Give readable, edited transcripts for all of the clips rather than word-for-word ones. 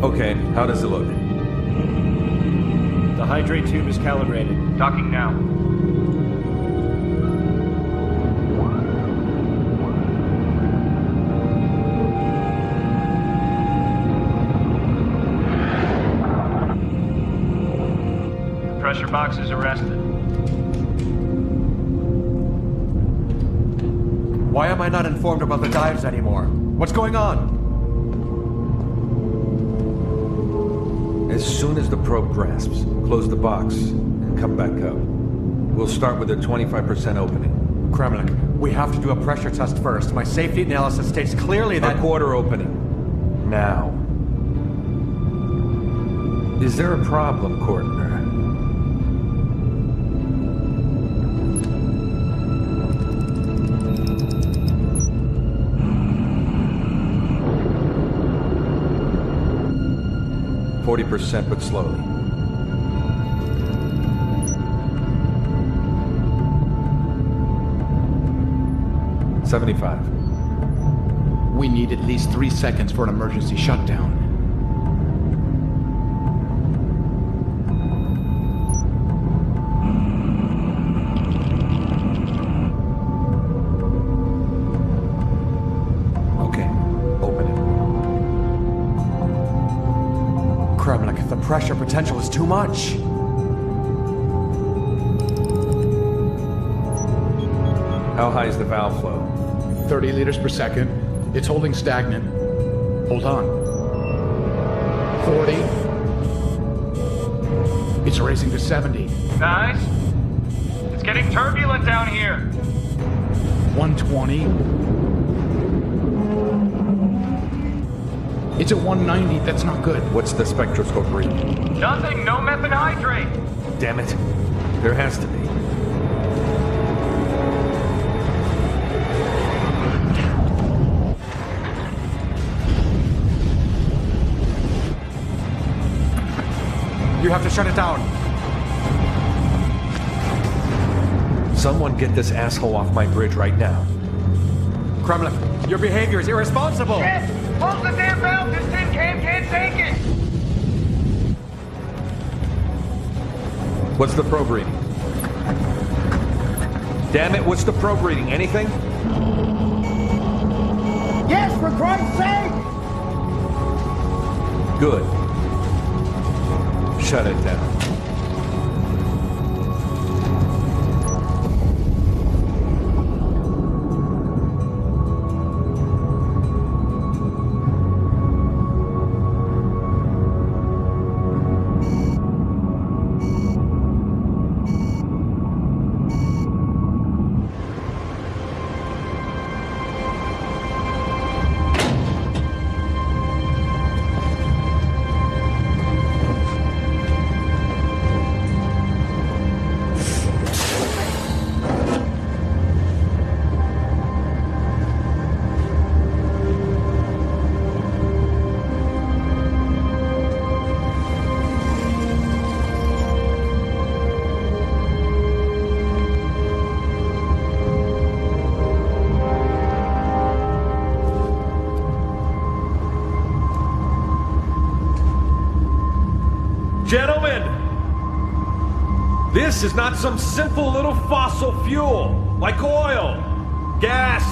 Okay, how does it look? The hydrate tube is calibrated. Docking now. The pressure box is arrested. Why am I not informed about the dives anymore? What's going on? As soon as the probe grasps, close the box and come back up. We'll start with a 25% opening. Kremlik, we have to do a pressure test first. My safety analysis states clearly that... A quarter opening. Now. Is there a problem, Courtner? 40%, but slowly. $75. We need at least 3 seconds for an emergency shutdown. Okay, open it. Kremlik, the pressure potential is too much. How high is the valve flow? 30 liters per second. It's holding stagnant. Hold on. 40. It's racing to 70. Guys, it's getting turbulent down here. 120. It's at 190. That's not good. What's the spectroscope reading? Nothing, no methane hydrate. Damn it. There has to be. You have to shut it down. Someone get this asshole off my bridge right now. Kremlik, your behavior is irresponsible. Shit! Close the damn valve! This tin can can't take it! What's the probe reading? Damn it, what's the probe reading? Anything? Yes, for Christ's sake! Good. Shut it down. Gentlemen, this is not some simple little fossil fuel like oil, gas,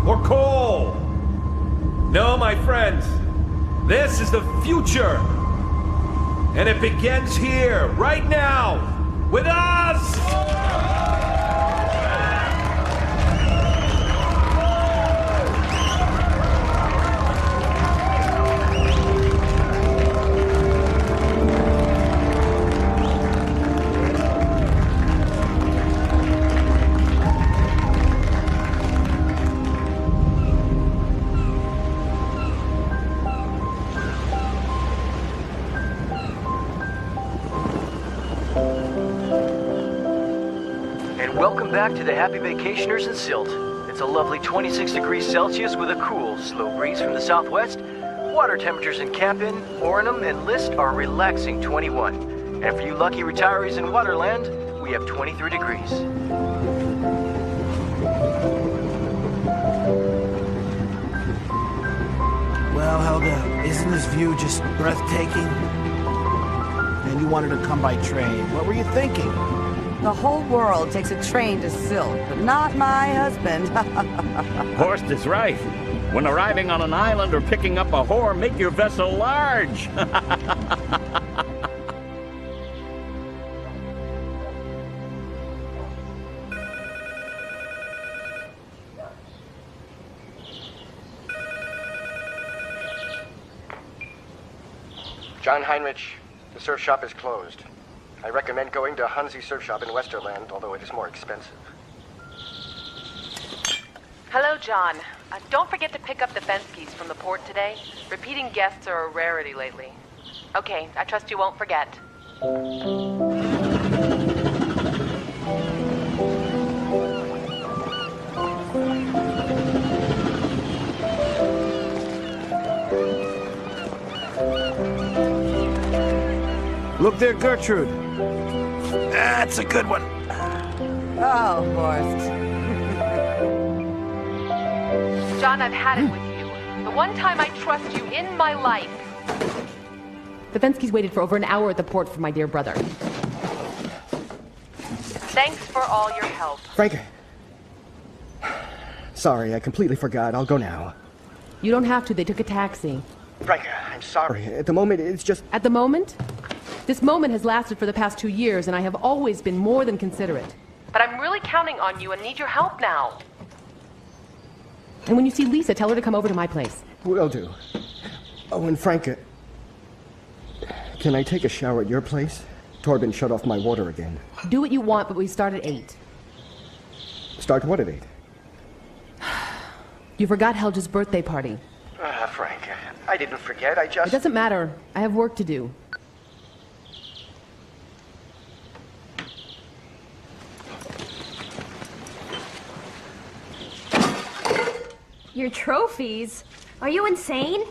or coal. No, my friends, this is the future. And it begins here, right now, with us! Welcome back to the Happy Vacationers in Silt. It's a lovely 26 degrees Celsius with a cool, slow breeze from the southwest. Water temperatures in Capin, Ornum, and List are relaxing 21. And for you lucky retirees in Waterland, we have 23 degrees. Well, Helga, Isn't this view just breathtaking? And you wanted to come by train. What were you thinking? The whole world takes a train to Sylt, but not my husband. Horst is right. When arriving on an island or picking up a whore, make your vessel large. John Heinrich, the surf shop is closed. I recommend going to Hansi Surf Shop in Westerland, although it is more expensive. Hello, John. Don't forget to pick up the Fenskys from the port today. Repeating guests are a rarity lately. Okay, I trust you won't forget. Look there, Gertrude. That's a good one. Oh, Horst. John, I've had it with you. The one time I trust you in my life. The Fenskys waited for over an hour at the port for my dear brother. Thanks for all your help. Frank. Sorry, I completely forgot. I'll go now. You don't have to. They took a taxi. Frank, I'm sorry. At the moment, it's just... At the moment? This moment has lasted for the past 2 years, and I have always been more than considerate. But I'm really counting on you and need your help now. And when you see Lisa, tell her to come over to my place. Will do. Oh, and Frank, can I take a shower at your place? Torben shut off my water again. Do what you want, but we start at 8. Start what at 8? You forgot Helge's birthday party. Frank, I didn't forget. I It just... doesn't matter. I have work to do. Your trophies? Are you insane?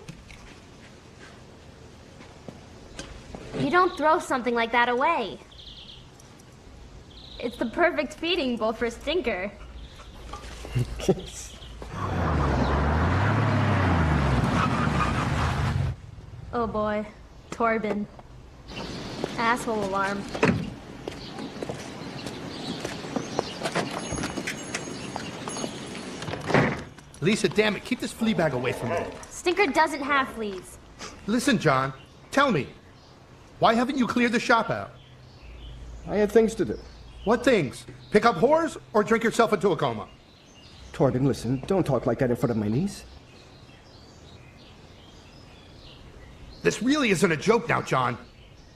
You don't throw something like that away. It's the perfect feeding bowl for a stinker. Oh boy, Torben. Asshole alarm. Lisa, damn it, keep this flea bag away from me. Stinker doesn't have fleas. Listen, John, tell me, why haven't you cleared the shop out? I had things to do. What things? Pick up whores or drink yourself into a coma? Torben, listen, don't talk like that in front of my niece. This really isn't a joke now, John.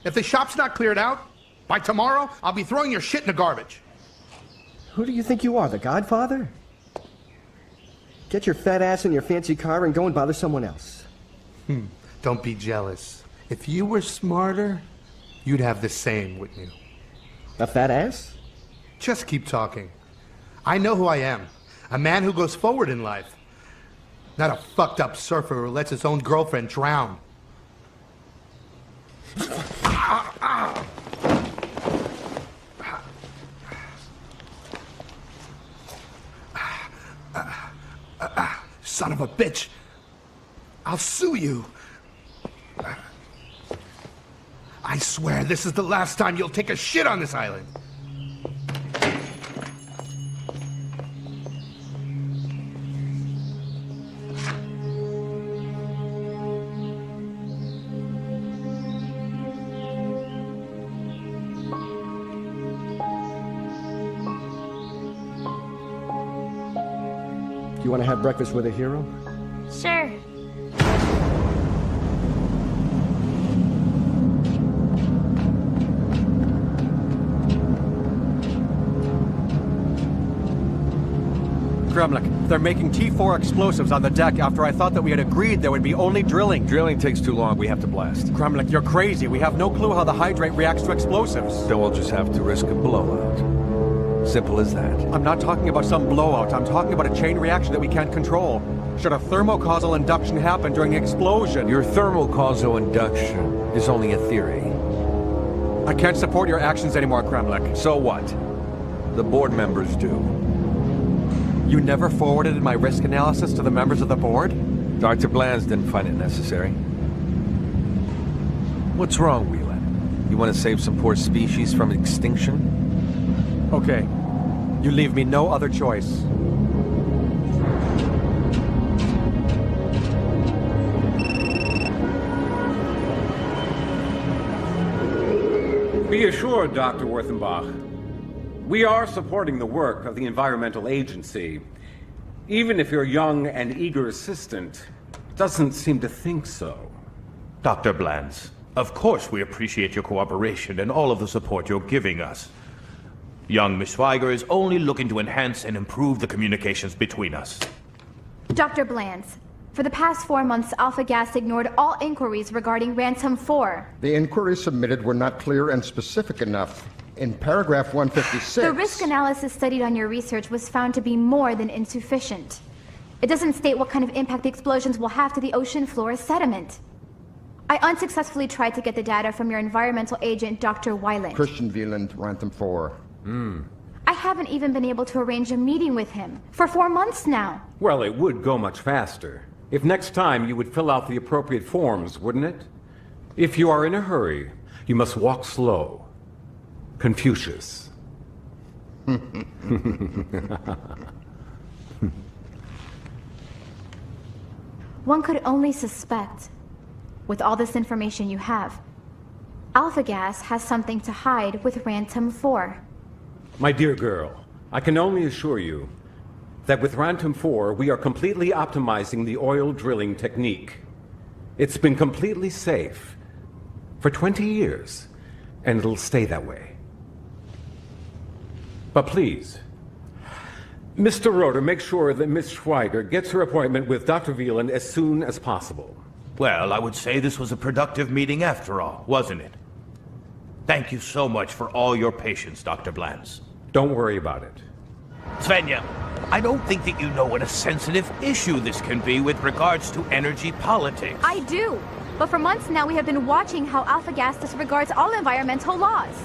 If the shop's not cleared out, by tomorrow, I'll be throwing your shit in the garbage. Who do you think you are, the Godfather? Get your fat ass in your fancy car and go and bother someone else. Don't be jealous. If you were smarter, you'd have the same, wouldn't you? A fat ass? Just keep talking. I know who I am. A man who goes forward in life. Not a fucked up surfer who lets his own girlfriend drown. Son of a bitch. I'll sue you. I swear this is the last time you'll take a shit on this island. Do you want to have breakfast with a hero? Sure. Kremlik, they're making T4 explosives on the deck after I thought that we had agreed there would be only drilling. Drilling takes too long. We have to blast. Kremlik, you're crazy. We have no clue how the hydrate reacts to explosives. Then we'll just have to risk a blowout. Simple as that. I'm not talking about some blowout. I'm talking about a chain reaction that we can't control. Should a thermocausal induction happen during the explosion? Your thermocausal induction is only a theory. I can't support your actions anymore, Kremlik. So what? The board members do. You never forwarded my risk analysis to the members of the board? Dr. Blands didn't find it necessary. What's wrong, Whelan? You want to save some poor species from extinction? Okay. You leave me no other choice. Be assured, Dr. Werthenbach, we are supporting the work of the Environmental Agency, even if your young and eager assistant doesn't seem to think so. Dr. Blands, of course we appreciate your cooperation and all of the support you're giving us. Young Miss Schweiger is only looking to enhance and improve the communications between us. Dr. Blands, for the past 4 months, Alpha Gas ignored all inquiries regarding Ransom 4. The inquiries submitted were not clear and specific enough. In paragraph 156... The risk analysis studied on your research was found to be more than insufficient. It doesn't state what kind of impact the explosions will have to the ocean floor sediment. I unsuccessfully tried to get the data from your environmental agent, Dr. Weiland. Christian Wieland, Ransom 4. I haven't even been able to arrange a meeting with him for 4 months now. Well, it would go much faster. If next time you would fill out the appropriate forms, wouldn't it? If you are in a hurry, you must walk slow. Confucius. One could only suspect, with all this information you have, Alpha Gas has something to hide with Ransom 4. My dear girl, I can only assure you that with Ransom 4, we are completely optimizing the oil drilling technique. It's been completely safe for 20 years, and it'll stay that way. But please, Mr. Roeder, make sure that Miss Schweiger gets her appointment with Dr. Wieland as soon as possible. Well, I would say this was a productive meeting after all, wasn't it? Thank you so much for all your patience, Dr. Blands. Don't worry about it. Svenja, I don't think that you know what a sensitive issue this can be with regards to energy politics. I do. But for months now, we have been watching how Alpha Gas disregards all environmental laws.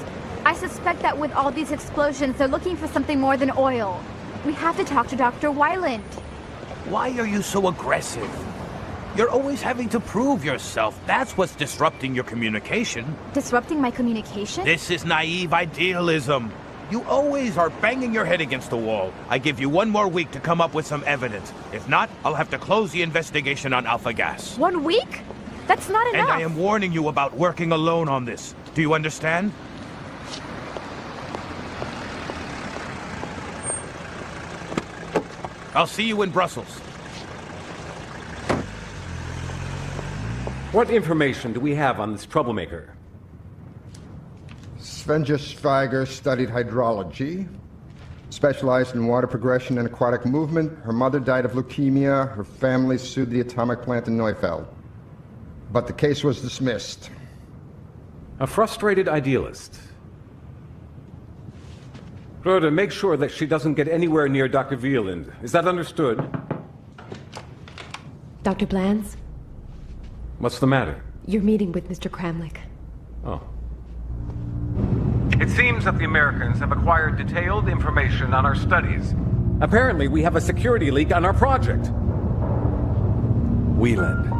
I suspect that with all these explosions, they're looking for something more than oil. We have to talk to Dr. Weiland. Why are you so aggressive? You're always having to prove yourself. That's what's disrupting your communication. Disrupting my communication? This is naive idealism. You always are banging your head against the wall. I give you 1 more week to come up with some evidence. If not, I'll have to close the investigation on Alpha Gas. 1 week? That's not enough. And I am warning you about working alone on this. Do you understand? I'll see you in Brussels. What information do we have on this troublemaker? Svenja Schweiger studied hydrology, specialized in water progression and aquatic movement. Her mother died of leukemia. Her family sued the atomic plant in Neufeld. But the case was dismissed. A frustrated idealist. Rhoda, make sure that she doesn't get anywhere near Dr. Wieland. Is that understood? Dr. Blands? What's the matter? You're meeting with Mr. Kramlich. Oh. It seems that the Americans have acquired detailed information on our studies. Apparently, we have a security leak on our project. Wieland.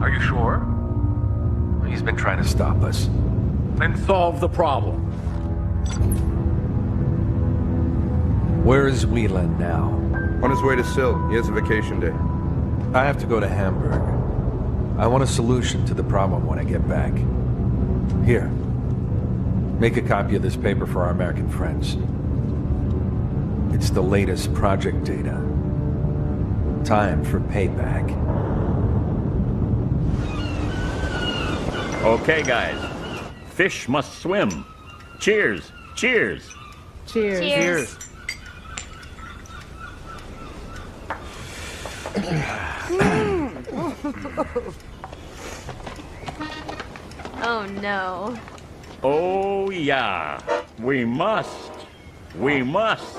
Are you sure? He's been trying to stop us. Then solve the problem. Where is Wieland now? On his way to Sylt. He has a vacation day. I have to go to Hamburg. I want a solution to the problem when I get back. Here. Make a copy of this paper for our American friends. It's the latest project data. Time for payback. Okay, guys. Fish must swim. Cheers. Cheers. Cheers. Cheers. Oh no. Oh, yeah. We must. We must.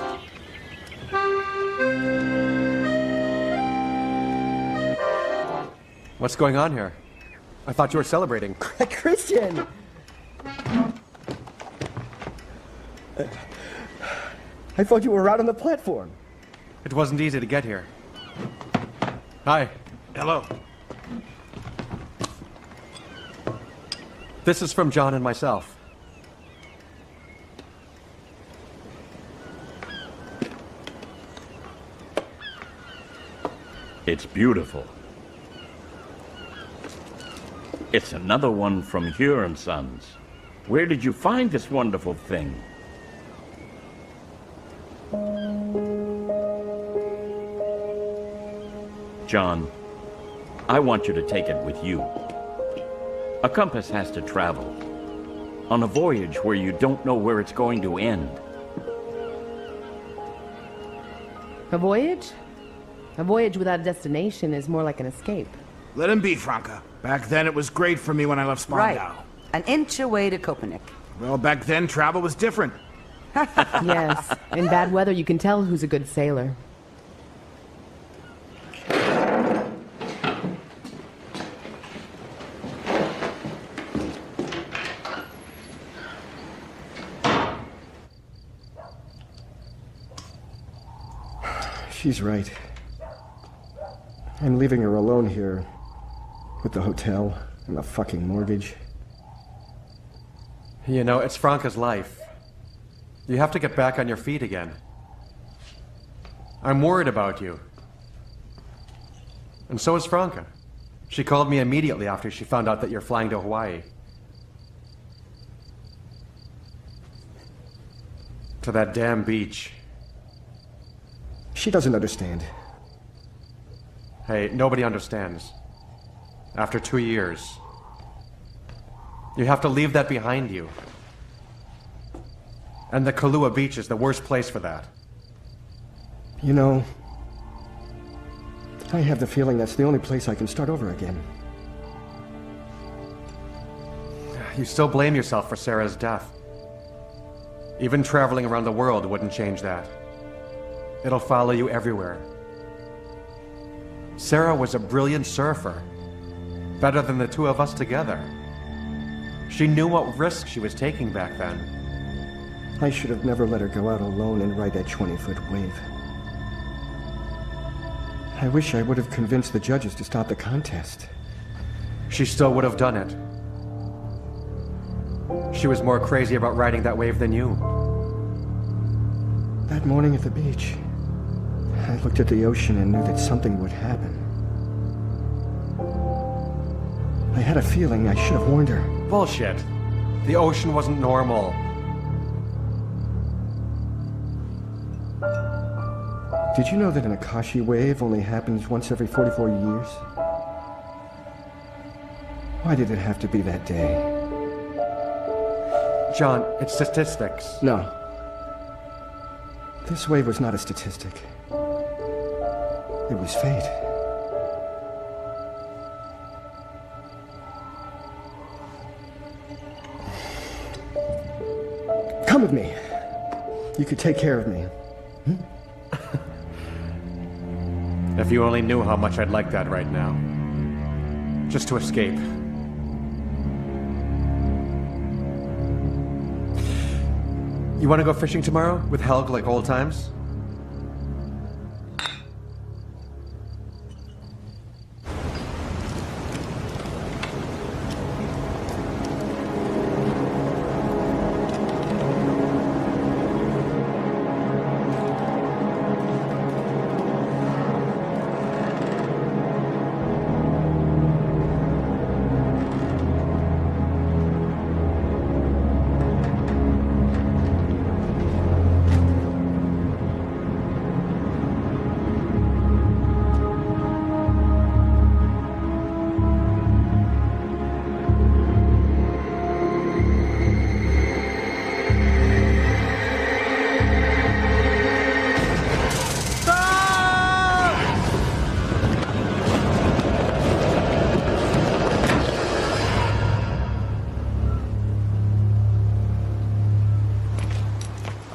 What's going on here? I thought you were celebrating. Christian! I thought you were out on the platform. It wasn't easy to get here. Hi. Hello. This is from John and myself. It's beautiful. It's another one from Hᴅ & Sons. Where did you find this wonderful thing? John, I want you to take it with you. A compass has to travel on a voyage where you don't know where it's going to end. A voyage? A voyage without a destination is more like an escape. Let him be, Franca. Back then it was great for me when I left Spandau. Right. An inch away to Copenhagen. Well, back then travel was different. Yes. In bad weather, you can tell who's a good sailor. She's right. I'm leaving her alone here. With the hotel and the fucking mortgage. You know, it's Franca's life. You have to get back on your feet again. I'm worried about you. And so is Franca. She called me immediately after she found out that you're flying to Hawaii. To that damn beach. She doesn't understand. Hey, nobody understands. After 2 years. You have to leave that behind you. And the Kailua Beach is the worst place for that. You know, I have the feeling that's the only place I can start over again. You still blame yourself for Sarah's death. Even traveling around the world wouldn't change that. It'll follow you everywhere. Sarah was a brilliant surfer. Better than the two of us together. She knew what risks she was taking back then. I should have never let her go out alone and ride that 20-foot wave. I wish I would have convinced the judges to stop the contest. She still would have done it. She was more crazy about riding that wave than you. That morning at the beach, I looked at the ocean and knew that something would happen. I had a feeling I should have warned her. Bullshit. The ocean wasn't normal. Did you know that an Akashi wave only happens once every 44 years? Why did it have to be that day? John, it's statistics. No. This wave was not a statistic. It was fate. Come with me. You could take care of me. If you only knew how much I'd like that right now. Just to escape. You want to go fishing tomorrow with Helg like old times?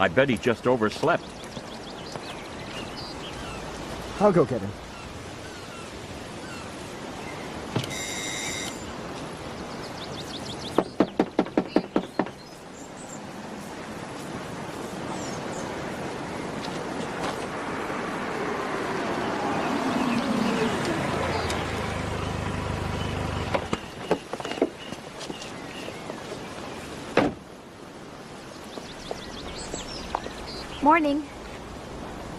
I bet he just overslept. I'll go get him. Morning.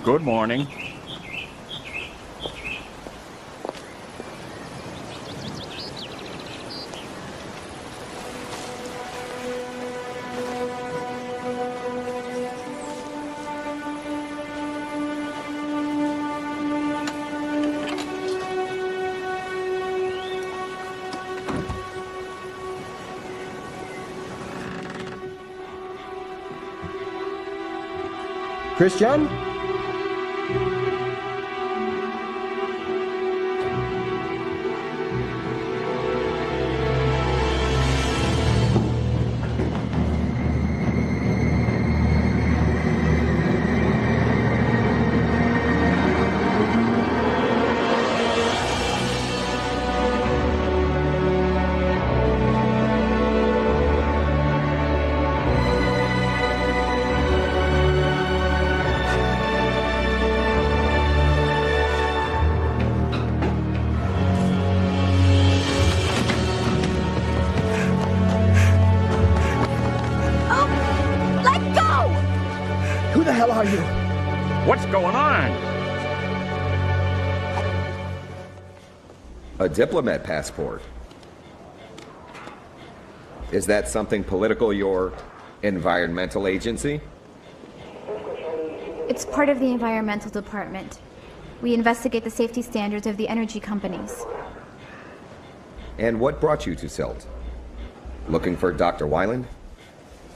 Good morning. Christian? Who the hell are you? What's going on? A diplomat passport. Is that something political, your environmental agency? It's part of the environmental department. We investigate the safety standards of the energy companies. And what brought you to Silt? Looking for Dr. Weiland?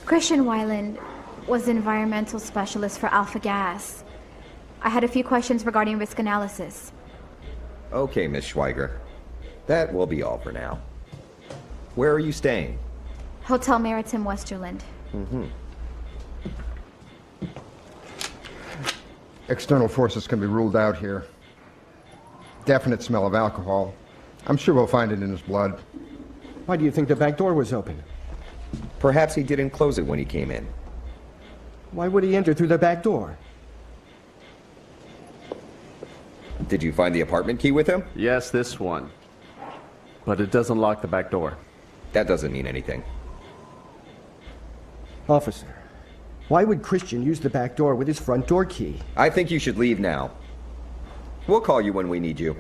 Christian Weiland was an environmental specialist for Alpha Gas. I had a few questions regarding risk analysis. Okay, Miss Schweiger. That will be all for now. Where are you staying? Hotel Maritime Westerland. Mm-hmm. External forces can be ruled out here. Definite smell of alcohol. I'm sure we'll find it in his blood. Why do you think the back door was open? Perhaps he didn't close it when he came in. Why would he enter through the back door? Did you find the apartment key with him? Yes, this one. But it doesn't lock the back door. That doesn't mean anything. Officer, why would Christian use the back door with his front door key? I think you should leave now. We'll call you when we need you.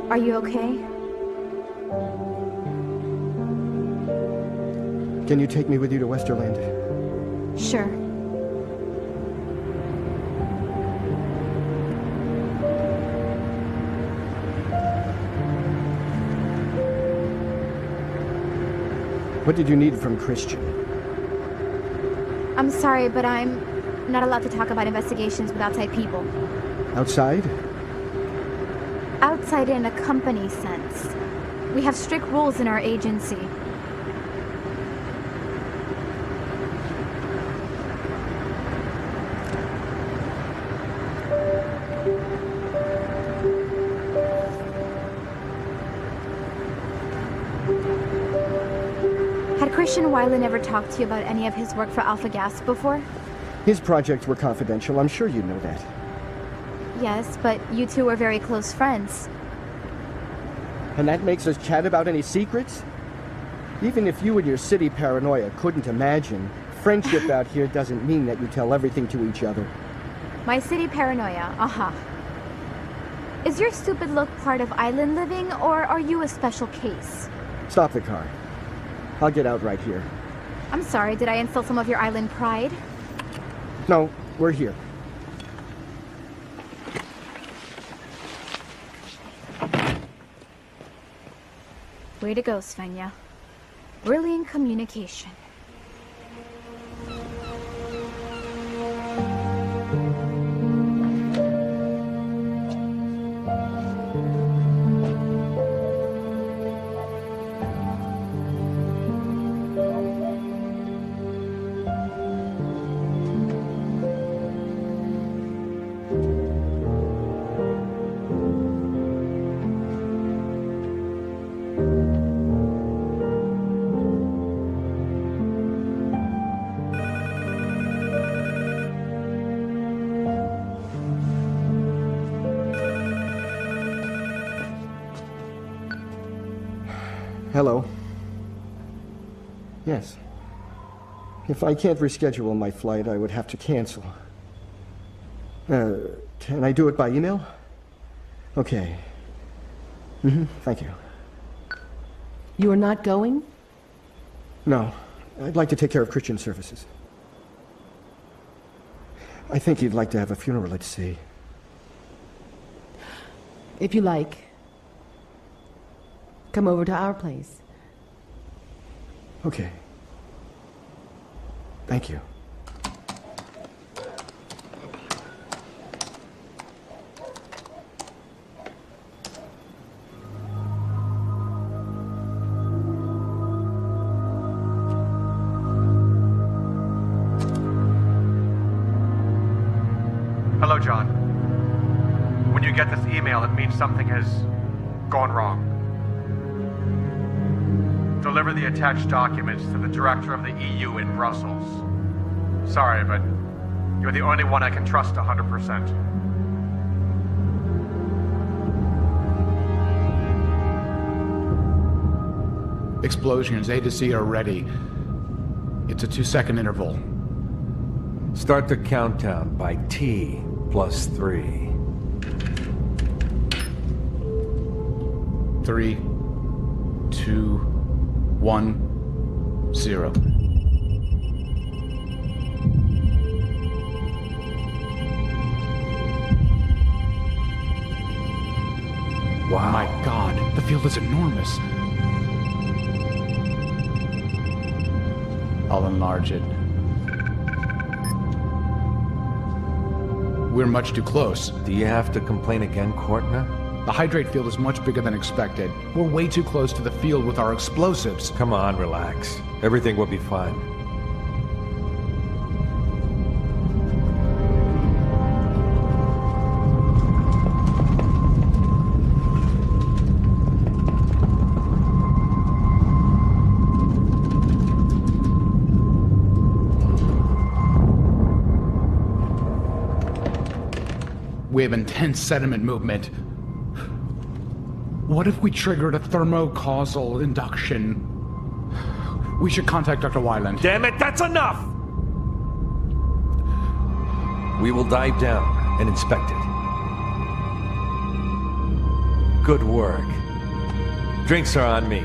Are you okay? Can you take me with you to Westerland? Sure. What did you need from Christian? I'm sorry, but I'm not allowed to talk about investigations with outside people. Outside? Outside in a company sense. We have strict rules in our agency. Had Christian Weiland ever talked to you about any of his work for Alpha Gas before? His projects were confidential. I'm sure you know that. Yes, but you two were very close friends. And that makes us chat about any secrets? Even if you and your city paranoia couldn't imagine, friendship out here doesn't mean that you tell everything to each other. My city paranoia, aha. Is your stupid look part of island living, or are you a special case? Stop the car. I'll get out right here. I'm sorry, did I insult some of your island pride? No, we're here. Way to go, Fᴜʟʟ. Brilliant communication. Hello? Yes. If I can't reschedule my flight, I would have to cancel. Can I do it by email? Okay. Thank you. You are not going? No. I'd like to take care of Christian services. I think you'd like to have a funeral at sea. If you like, come over to our place. Okay. Thank you. Hello, John. When you get this email, it means something has gone wrong. Deliver the attached documents to the director of the EU in Brussels. Sorry, but you're the only one I can trust 100%. Explosions A to C are ready. It's a 2-second interval. Start the countdown by T plus 3. 3, 2, 1, 0. Wow. My God, the field is enormous. I'll enlarge it. We're much too close. Do you have to complain again, Courtner? The hydrate field is much bigger than expected. We're way too close to the field with our explosives. Come on, relax. Everything will be fine. We have intense sediment movement. What if we triggered a thermocausal induction? We should contact Dr. Weiland. Damn it, that's enough! We will dive down and inspect it. Good work. Drinks are on me.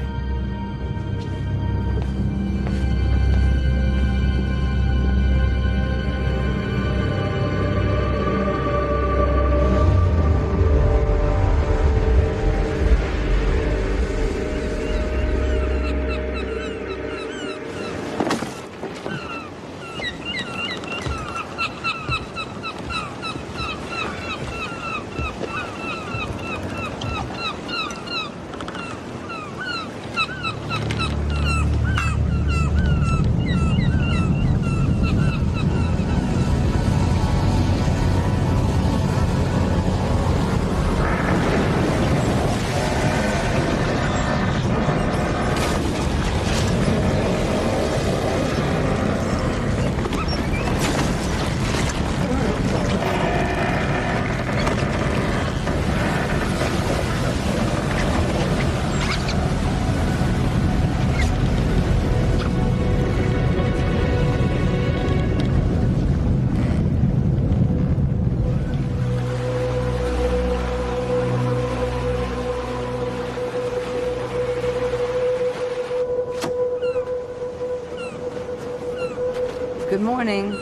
Good morning.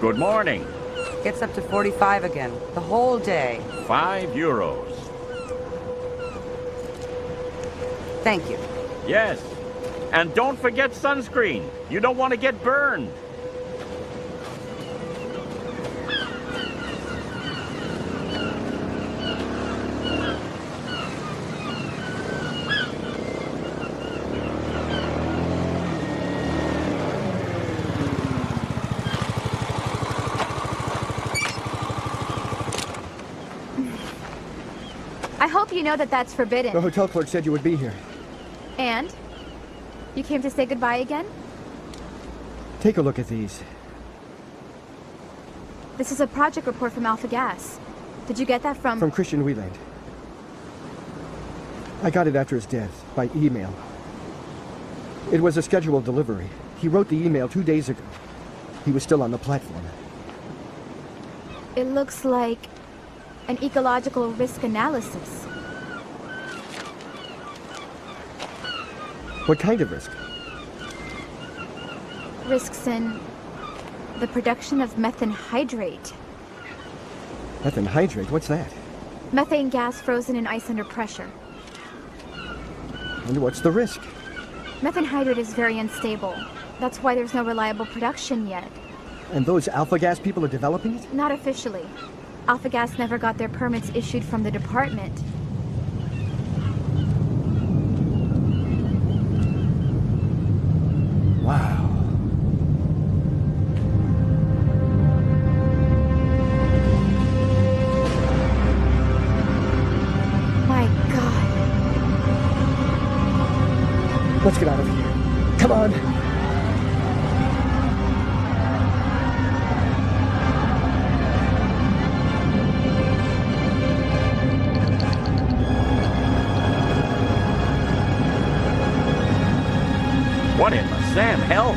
Good morning. Gets up to 45 again. The whole day. €5. Thank you. Yes. And don't forget sunscreen. You don't want to get burned. I hope you know that that's forbidden. The hotel clerk said you would be here. And? You came to say goodbye again? Take a look at these. This is a project report from Alpha Gas. Did you get that From Christian Wieland. I got it after his death, by email. It was a scheduled delivery. He wrote the email 2 days ago. He was still on the platform. It looks like an ecological risk analysis. What kind of risk? Risks in the production of methane hydrate. Methane hydrate? What's that? Methane gas frozen in ice under pressure. And what's the risk? Methane hydrate is very unstable. That's why there's no reliable production yet. And those alpha gas people are developing it? Not officially. Alpha Gas never got their permits issued from the department. Wow. My God. Let's get out of here. Come on. What in the Sam hell?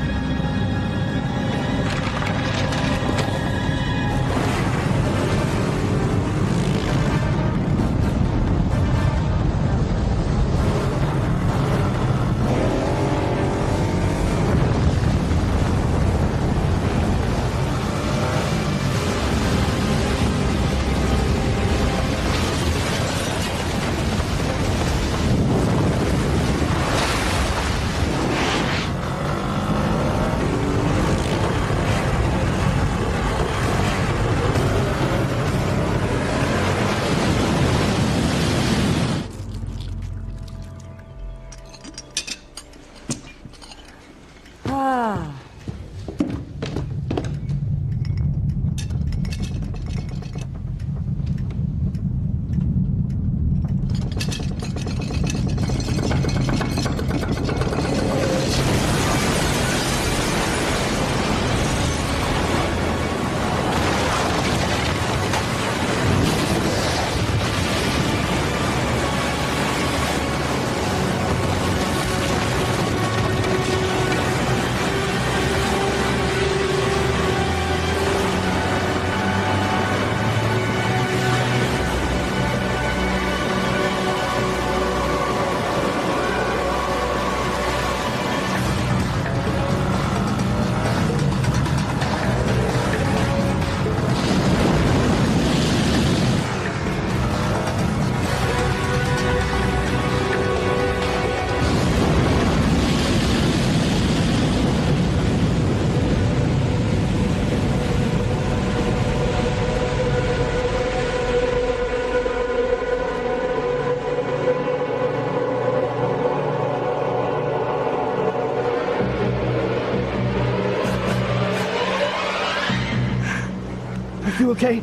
You okay?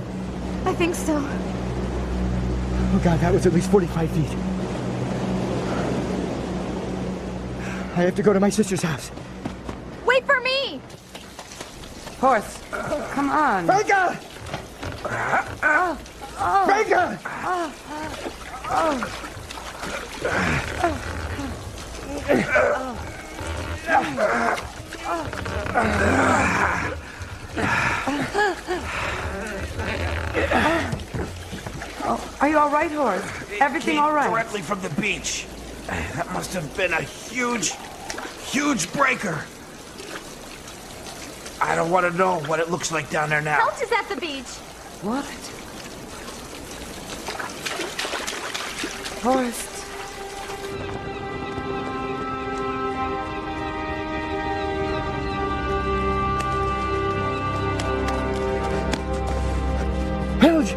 I think so. Oh God, that was at least 45 feet. I have to go to my sister's house. Wait for me! Horse, come on. Franca! Franca! Are you all right, Horse? Everything all right? Directly from the beach. That must have been a huge breaker. I don't want to know what it looks like down there now. Help is at the beach. What? Horst. Helge!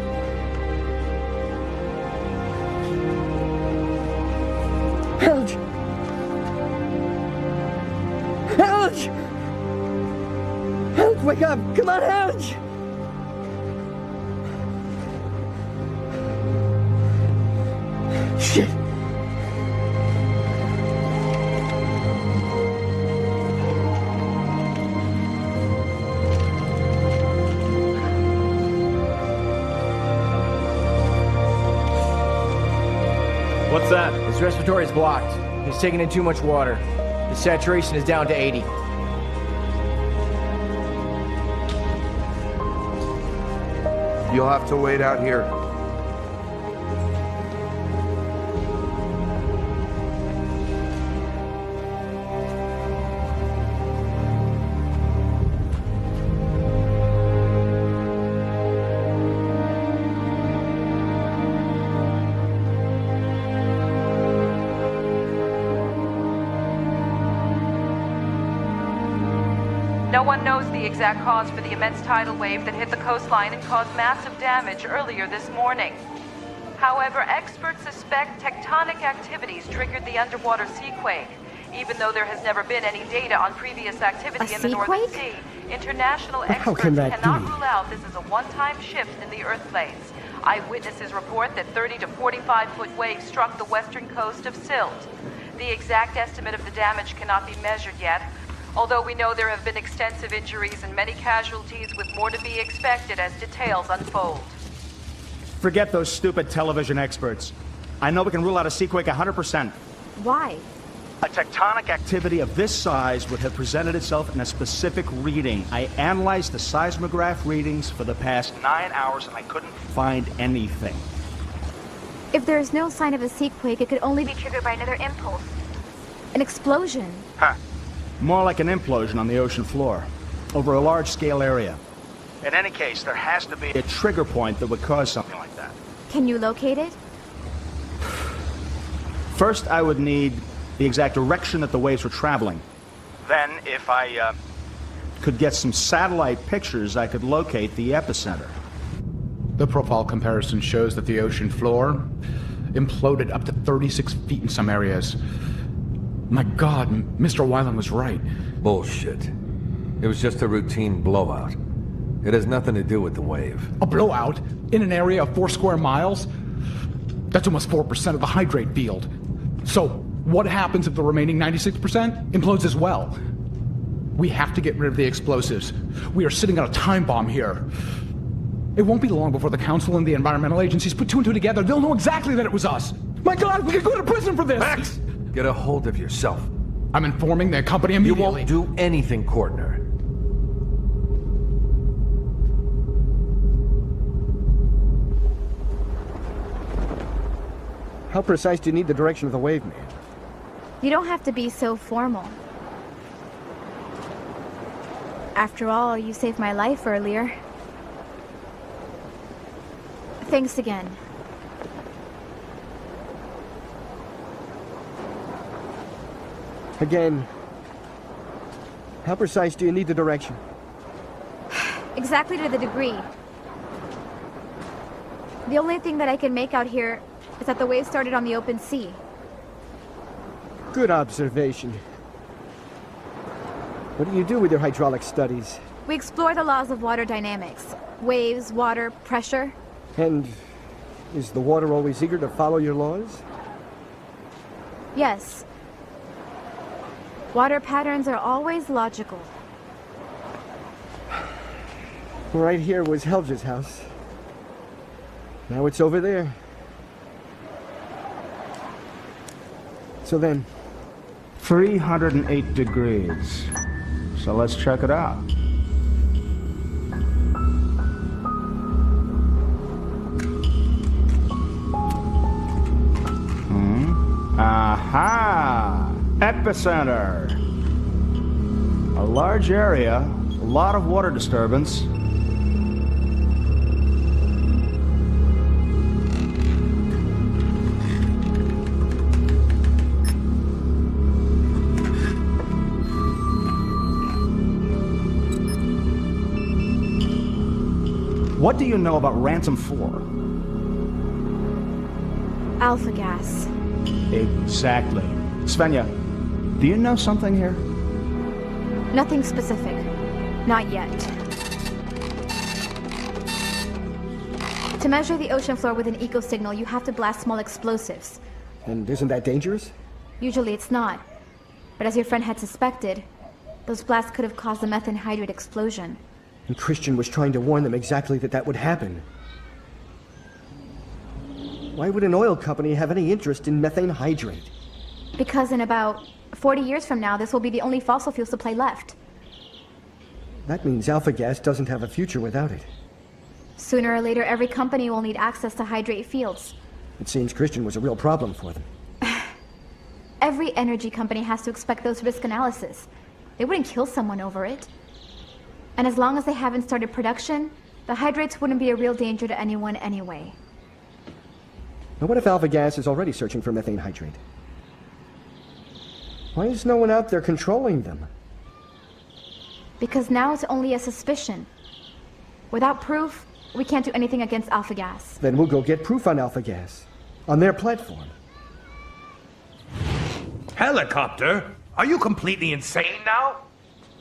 Helge! Helge! Helge, wake up! Come on, Helge! Shit! What's that? His respiratory's blocked. He's taking in too much water. The saturation is down to 80. You'll have to wait out here. No one knows the exact cause for the immense tidal wave that hit the coastline and caused massive damage earlier this morning. However, experts suspect tectonic activities triggered the underwater seaquake. Even though there has never been any data on previous activity in the Northern Sea, international experts cannot rule out this is a one-time shift in the Earth plates. Eyewitnesses report that 30 to 45-foot waves struck the western coast of Sylt. The exact estimate of the damage cannot be measured yet, although we know there have been extensive injuries and many casualties, with more to be expected as details unfold. Forget those stupid television experts. I know we can rule out a seaquake 100%. Why? A tectonic activity of this size would have presented itself in a specific reading. I analyzed the seismograph readings for the past 9 hours and I couldn't find anything. If there is no sign of a seaquake, it could only be triggered by another impulse. An explosion. Huh. More like an implosion on the ocean floor, over a large-scale area. In any case, there has to be a trigger point that would cause something like that. Can you locate it? First, I would need the exact direction that the waves were traveling. Then, if I could get some satellite pictures, I could locate the epicenter. The profile comparison shows that the ocean floor imploded up to 36 feet in some areas. My God, Mr. Weiland was right. Bullshit. It was just a routine blowout. It has nothing to do with the wave. A blowout? In an area of 4 square miles? That's almost 4% of the hydrate field. So, what happens if the remaining 96% implodes as well? We have to get rid of the explosives. We are sitting on a time bomb here. It won't be long before the Council and the environmental agencies put 2 and 2 together. They'll know exactly that it was us. My God, we could go to prison for this! Max! Get a hold of yourself. I'm informing the company immediately. You won't do anything, Kortner. How precise do you need the direction of the wave, man? You don't have to be so formal. After all, you saved my life earlier. Thanks again. Again, how precise do you need the direction? Exactly to the degree. The only thing that I can make out here is that the wave started on the open sea. Good observation. What do you do with your hydraulic studies? We explore the laws of water dynamics. Waves, water, pressure. And is the water always eager to follow your laws? Yes. Water patterns are always logical. Right here was Helge's house. Now it's over there. So then, 308 degrees. So let's check it out. Aha! Epicenter. A large area, a lot of water disturbance. What do you know about Ransom 4? Alpha gas. Exactly. Fᴜʟʟ, do you know something here? Nothing specific. Not yet. To measure the ocean floor with an eco signal, you have to blast small explosives. And isn't that dangerous? Usually it's not. But as your friend had suspected, those blasts could have caused a methane hydrate explosion. And Christian was trying to warn them exactly that would happen. Why would an oil company have any interest in methane hydrate? Because in about 40 years from now, this will be the only fossil fuel supply left. That means alpha gas doesn't have a future without it. Sooner or later, every company will need access to hydrate fields. It seems Christian was a real problem for them. Every energy company has to expect those risk analysis. They wouldn't kill someone over it. And as long as they haven't started production, the hydrates wouldn't be a real danger to anyone anyway. Now what if alpha gas is already searching for methane hydrate? Why is no one out there controlling them? Because now it's only a suspicion. Without proof, we can't do anything against alpha gas. Then we'll go get proof on alpha gas. On their platform. Helicopter? Are you completely insane now?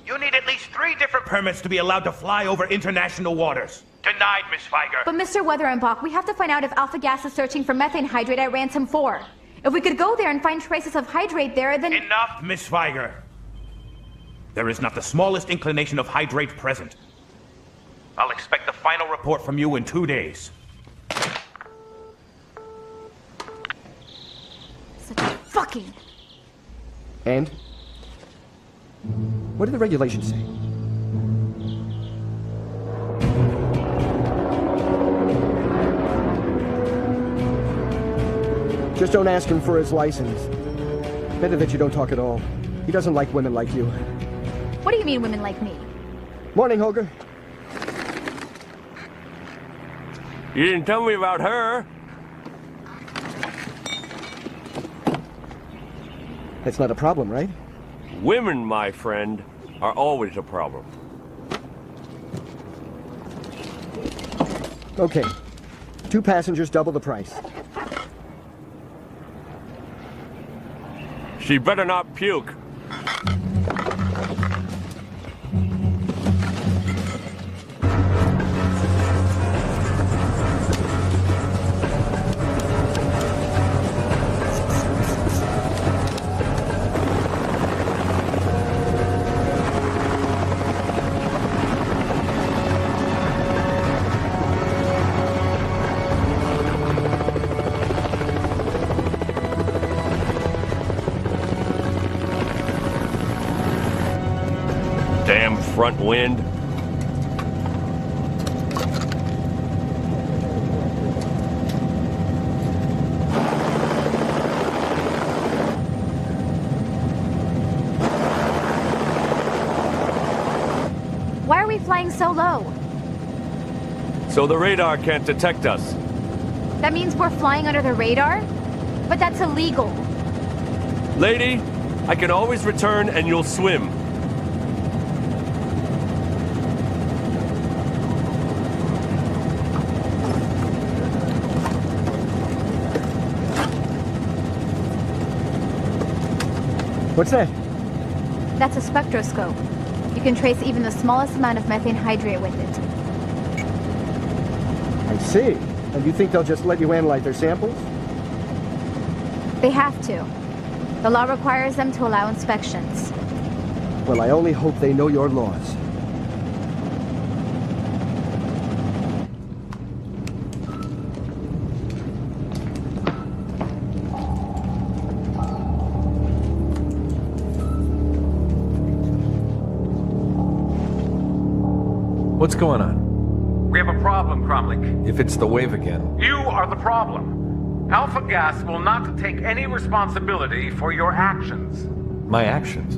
You need at least 3 different permits to be allowed to fly over international waters. Denied, Miss Feiger. But Mr. Weatherenbach, we have to find out if alpha gas is searching for methane hydrate at Ransom 4. If we could go there and find traces of hydrate there, then... Enough, Miss Feiger. There is not the smallest inclination of hydrate present. I'll expect the final report from you in 2 days. Such a fucking... And? What do the regulations say? Just don't ask him for his license. Better that you don't talk at all. He doesn't like women like you. What do you mean, women like me? Morning, Holger. You didn't tell me about her. That's not a problem, right? Women, my friend, are always a problem. Okay. 2 passengers, double the price. She better not puke. Front wind. Why are we flying so low? So the radar can't detect us. That means we're flying under the radar? But that's illegal. Lady, I can always return and you'll swim. What's that? That's a spectroscope. You can trace even the smallest amount of methane hydrate with it. I see. And you think they'll just let you analyze their samples? They have to. The law requires them to allow inspections. Well, I only hope they know your laws. What's going on? We have a problem, Cromlech. If it's the wave again. You are the problem. Alpha Gas will not take any responsibility for your actions. My actions?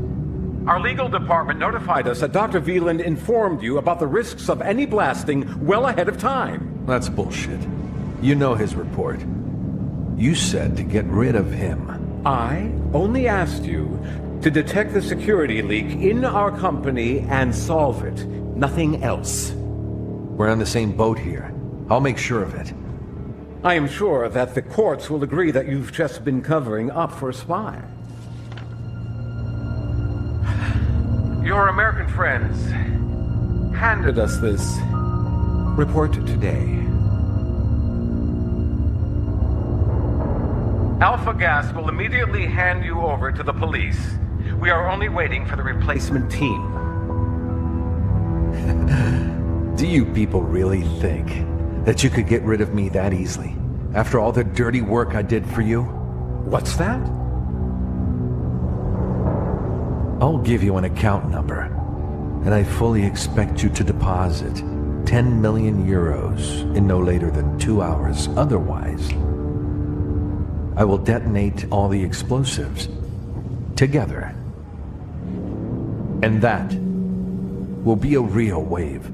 Our legal department notified us that Dr. Wieland informed you about the risks of any blasting well ahead of time. That's bullshit. You know his report. You said to get rid of him. I only asked you to detect the security leak in our company and solve it. Nothing else. We're on the same boat here. I'll make sure of it. I am sure that the courts will agree that you've just been covering up for a spy. Your American friends handed us this report today. Alpha Gas will immediately hand you over to the police. We are only waiting for the replacement team. Do you people really think that you could get rid of me that easily? After all the dirty work I did for you? What's that? I'll give you an account number, and I fully expect you to deposit 10 million euros in no later than 2 hours. Otherwise, I will detonate all the explosives together. And that will be a real wave.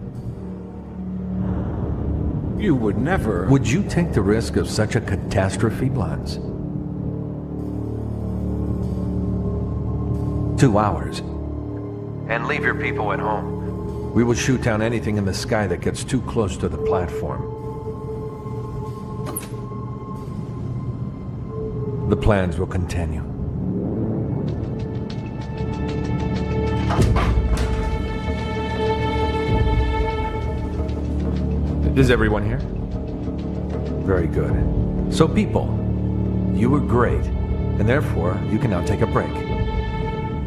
You would never... Would you take the risk of such a catastrophe, Blondes? 2 hours. And leave your people at home. We will shoot down anything in the sky that gets too close to the platform. The plans will continue. Is everyone here? Very good. So people, you were great, and therefore you can now take a break.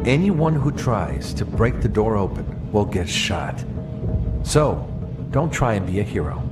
Anyone who tries to break the door open will get shot. So, don't try and be a hero.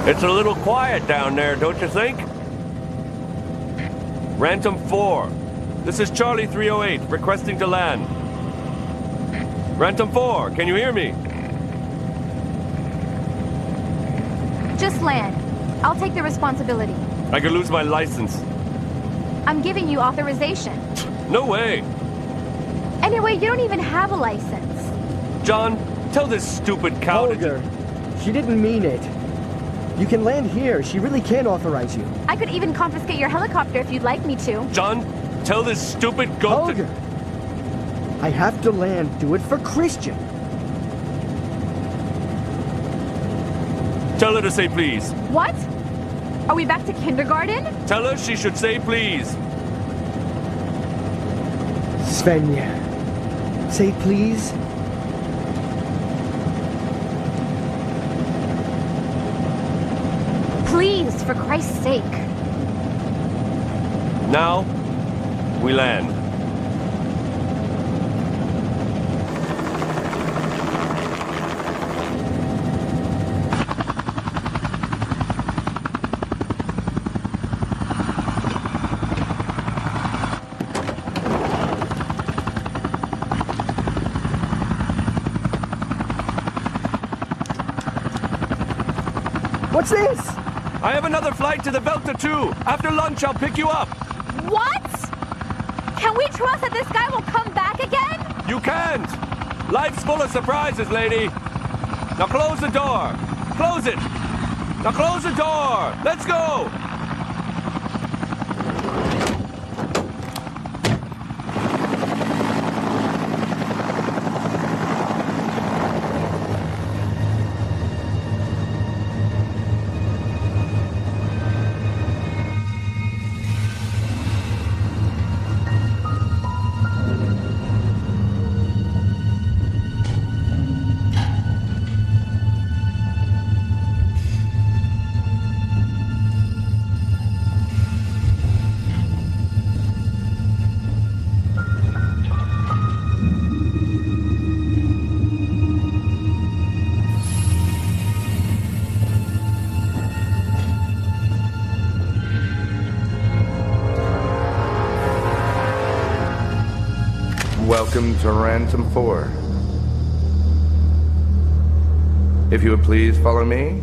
It's a little quiet down there, don't you think? Rantom 4. This is Charlie 308, requesting to land. Rantom 4, can you hear me? Just land. I'll take the responsibility. I could lose my license. I'm giving you authorization. No way. Anyway, you don't even have a license. John, tell this stupid cow Holger, she didn't mean it. You can land here. She really can't authorize you. I could even confiscate your helicopter if you'd like me to. John, tell this stupid goat Holger, I have to land. Do it for Christian. Tell her to say please. What? Are we back to kindergarten? Tell her she should say please. Fᴜʟʟ, say please. Please, for Christ's sake. Now, we land. What's this? I have another flight to the Delta 2. After lunch, I'll pick you up. What? Can we trust that this guy will come back again? You can't. Life's full of surprises, lady. Now close the door. Close it. Now close the door. Let's go. Welcome to Ransom 4. If you would please follow me.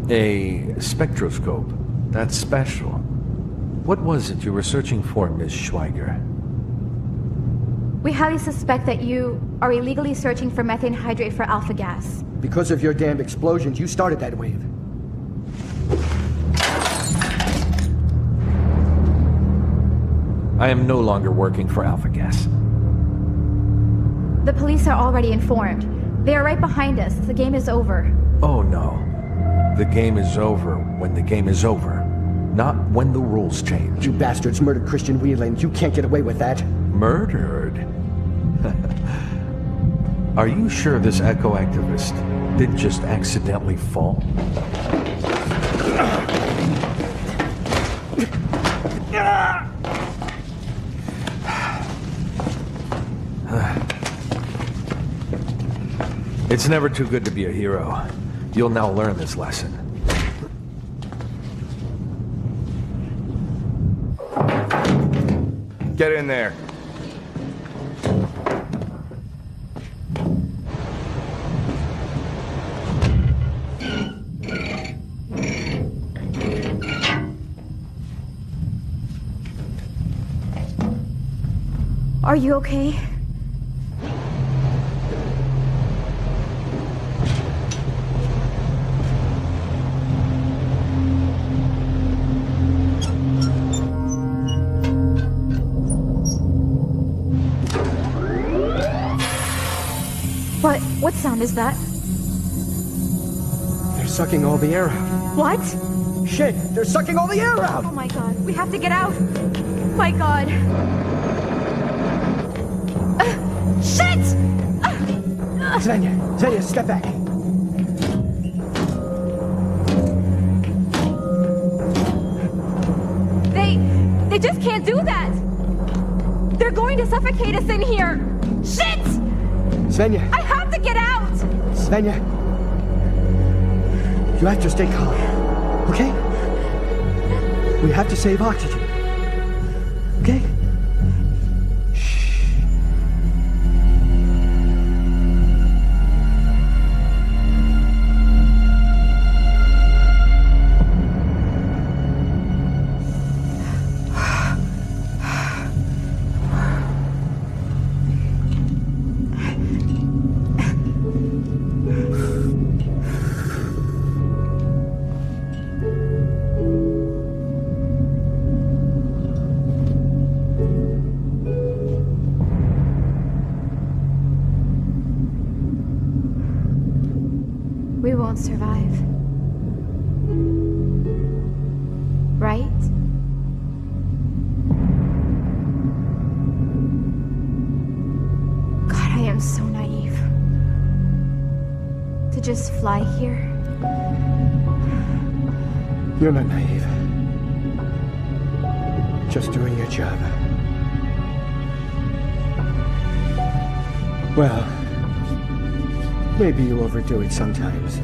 A spectroscope. That's special. What was it you were searching for, Miss Schweiger? We highly suspect that you are illegally searching for methane hydrate for alpha gas. Because of your damned explosions, you started that wave. I am no longer working for Alpha Gas. The police are already informed. They are right behind us. The game is over. Oh no. The game is over when the game is over. Not when the rules change. You bastards murdered Christian Wheeland. You can't get away with that. Murdered? Are you sure this eco activist didn't just accidentally fall? It's never too good to be a hero. You'll now learn this lesson. Get in there. Are you okay? What sound is that? They're sucking all the air out. What? Shit, they're sucking all the air out! Oh my god, we have to get out! My god! Shit! Xenia, step back. They just can't do that! They're going to suffocate us in here! Shit! Xenia! I have to get out! Xenia! You have to stay calm, okay? We have to save oxygen, okay? We won't survive. Right? God, I am so naive. To just fly here? You're not naive. Just doing your job. Well, maybe you overdo it sometimes.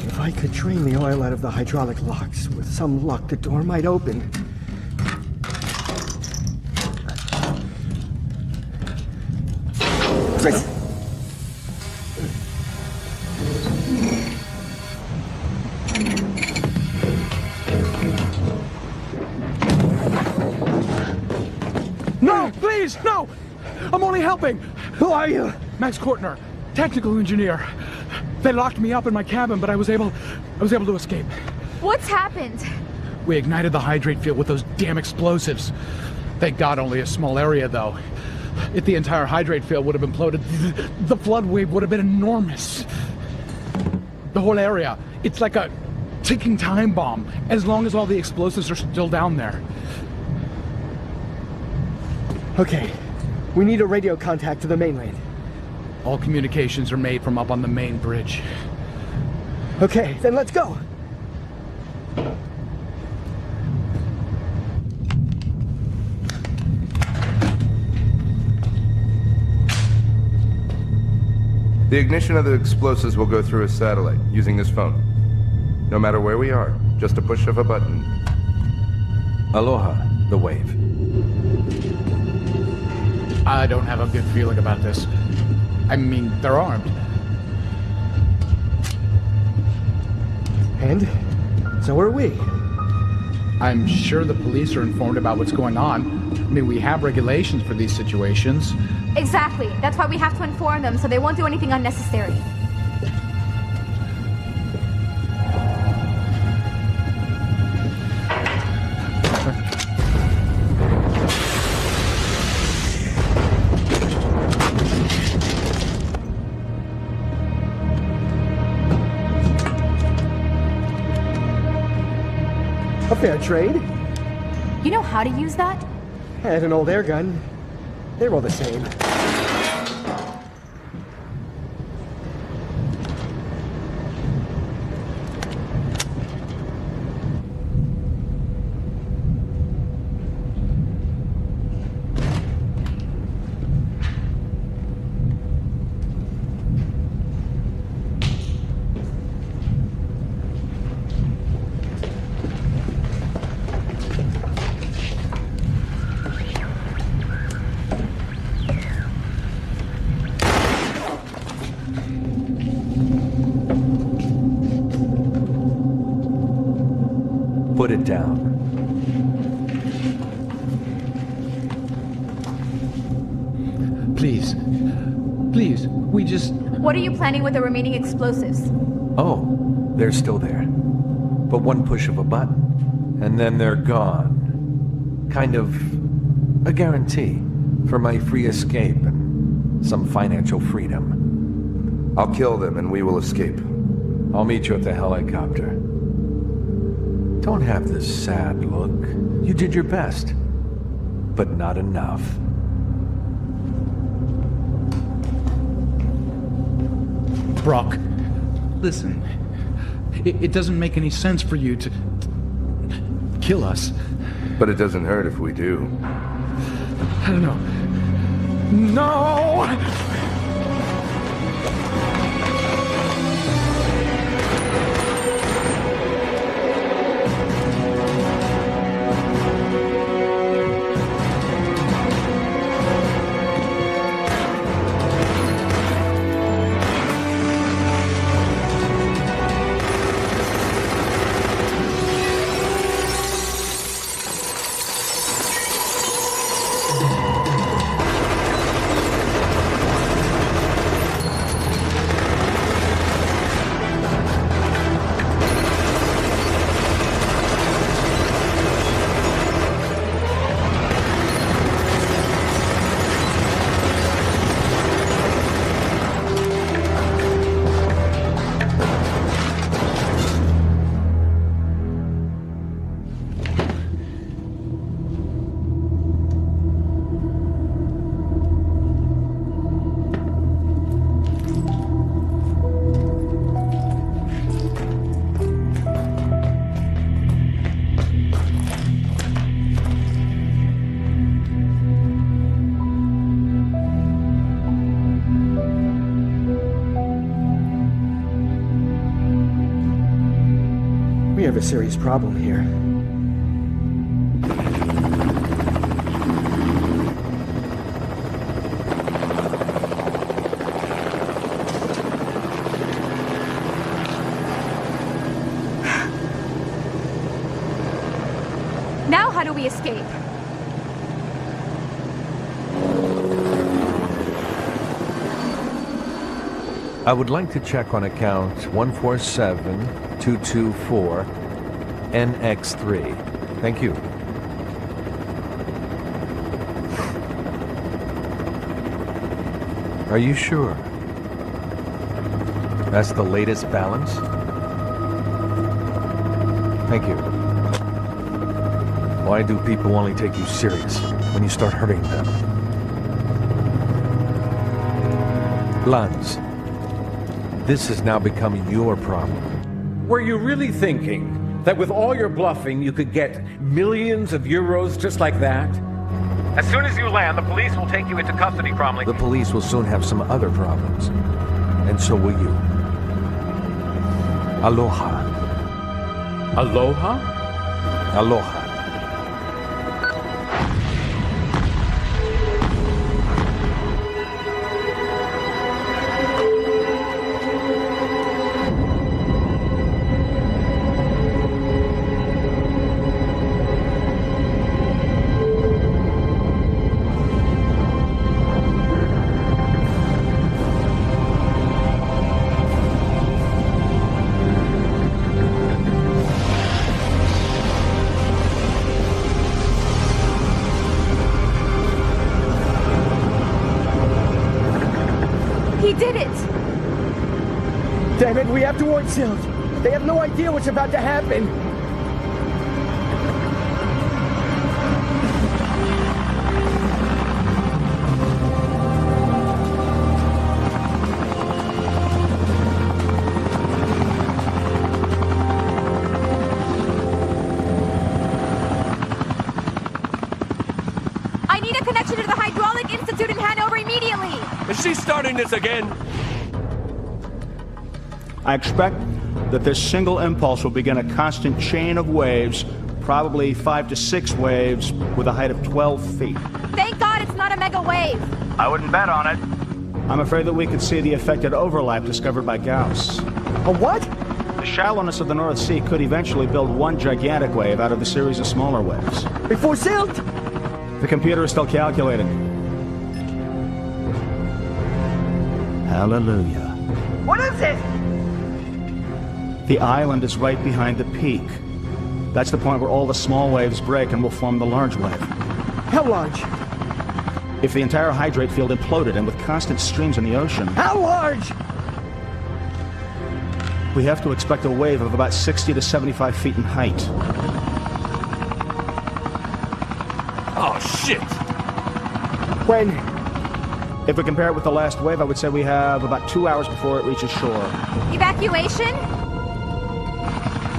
If I could drain the oil out of the hydraulic locks, with some luck, the door might open. No, please, no! I'm only helping. Who are you? Max Kortner, technical engineer. They locked me up in my cabin, but I was able to escape. What's happened? We ignited the hydrate field with those damn explosives. Thank God only a small area, though. If the entire hydrate field would have imploded, the flood wave would have been enormous. The whole area, it's like a ticking time bomb, as long as all the explosives are still down there. Okay, we need a radio contact to the mainland. All communications are made from up on the main bridge. Okay, then let's go. The ignition of the explosives will go through a satellite using this phone. No matter where we are, just a push of a button. Aloha, the wave. I don't have a good feeling about this. I mean, they're armed. And so are we. I'm sure the police are informed about what's going on. I mean, we have regulations for these situations. Exactly. That's why we have to inform them so they won't do anything unnecessary. A fair trade. You know how to use that? And an old air gun. They're all the same. Put it down. Please. Please, we just... What are you planning with the remaining explosives? Oh, they're still there. But one push of a button, and then they're gone. Kind of a guarantee for my free escape and some financial freedom. I'll kill them and we will escape. I'll meet you at the helicopter. Don't have this sad look. You did your best, but not enough. Brock, listen. It doesn't make any sense for you to kill us. But it doesn't hurt if we do. I don't know. No! We have a serious problem here. Now how do we escape? I would like to check on account 147224 NX3. Thank you. Are you sure? That's the latest balance? Thank you. Why do people only take you serious when you start hurting them? Lanz, this is now becoming your problem. Were you really thinking that with all your bluffing you could get millions of euros just like that? As soon as you land, the police will take you into custody, Cromley. The police will soon have some other problems. And so will you. Aloha. Aloha? Aloha. Damn it, we have to warn Silt. They have no idea what's about to happen. I need a connection to the Hydraulic Institute in Hanover immediately. Is she starting this again? I expect that this single impulse will begin a constant chain of waves, probably 5 to 6 waves with a height of 12 feet. Thank God it's not a mega wave. I wouldn't bet on it. I'm afraid that we could see the affected overlap discovered by Gauss. A what? The shallowness of the North Sea could eventually build one gigantic wave out of the series of smaller waves. Before Silt? The computer is still calculating. Hallelujah. What is it? The island is right behind the peak. That's the point where all the small waves break and will form the large wave. How large? If the entire hydrate field imploded and with constant streams in the ocean... How large? We have to expect a wave of about 60 to 75 feet in height. Oh, shit! When? If we compare it with the last wave, I would say we have about 2 hours before it reaches shore. Evacuation?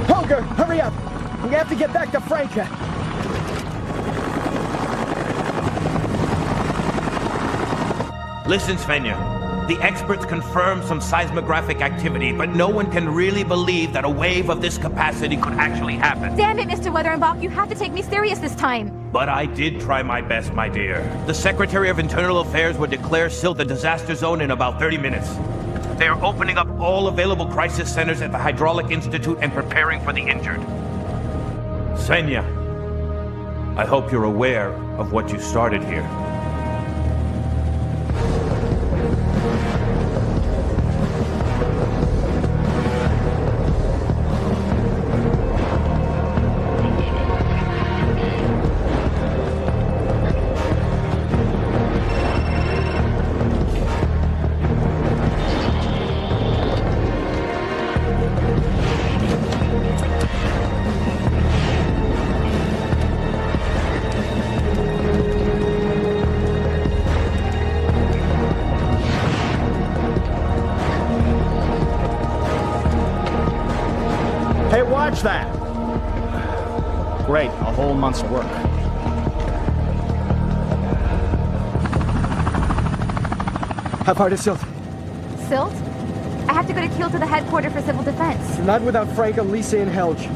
Holger, hurry up! We have to get back to Fᴜʟʟ. Listen, Fᴜʟʟ. The experts confirm some seismographic activity, but no one can really believe that a wave of this capacity could actually happen. Damn it, Mr. Weatherenbach, you have to take me serious this time. But I did try my best, my dear. The Secretary of Internal Affairs would declare Silt a disaster zone in about 30 minutes. They are opening up all available crisis centers at the Hydraulic Institute and preparing for the injured. Fᴜʟʟ, I hope you're aware of what you started here. Hey, watch that! Great, a whole month's work. How far to Silt? Silt? I have to go to Kiel to the headquarters for civil defense. Not without Fᴜʟʟ, Lisa, and Helge.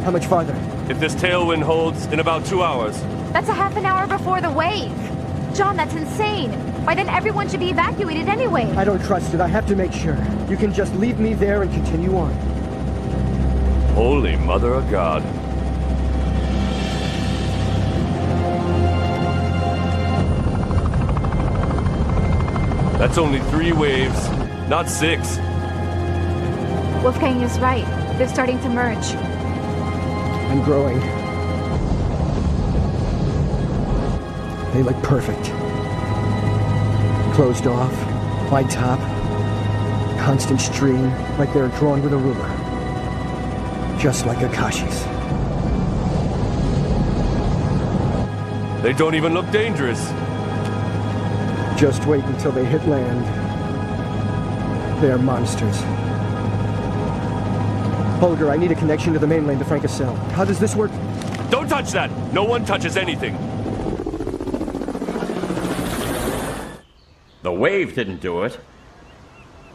How much farther? If this tailwind holds, in about 2 hours. That's a half an hour before the wave. John, that's insane. By then everyone should be evacuated anyway. I don't trust it. I have to make sure. You can just leave me there and continue on. Holy Mother of God. That's only 3 waves, not 6. Wolfgang is right. They're starting to merge. I'm growing. They look perfect. Closed off, wide top, constant stream, like they're drawn with a ruler. Just like Akashi's. They don't even look dangerous. Just wait until they hit land. They're monsters. Holger, I need a connection to the mainland to Fᴜʟʟ cell. How does this work? Don't touch that! No one touches anything. The wave didn't do it.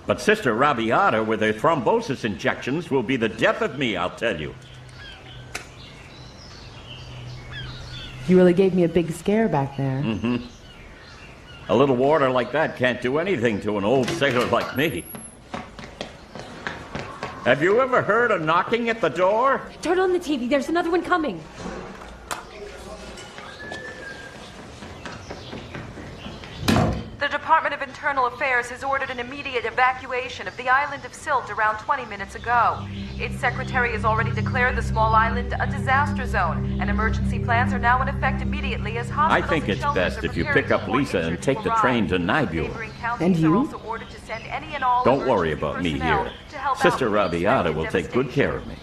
But Sister Rabiata with her thrombosis injections will be the death of me, I'll tell you. You really gave me a big scare back there. Mm-hmm. A little water like that can't do anything to an old sailor like me. Have you ever heard a knocking at the door? Turn on the TV. There's another one coming. The Department of Internal Affairs has ordered an immediate evacuation of the island of Sylt around 20 minutes ago. Its secretary has already declared the small island a disaster zone, and emergency plans are now in effect immediately as hospitals I think it's best if you pick up Lisa and take the train to Nibule. And you? Don't worry about me here. Sister Rabiata will take good care of me.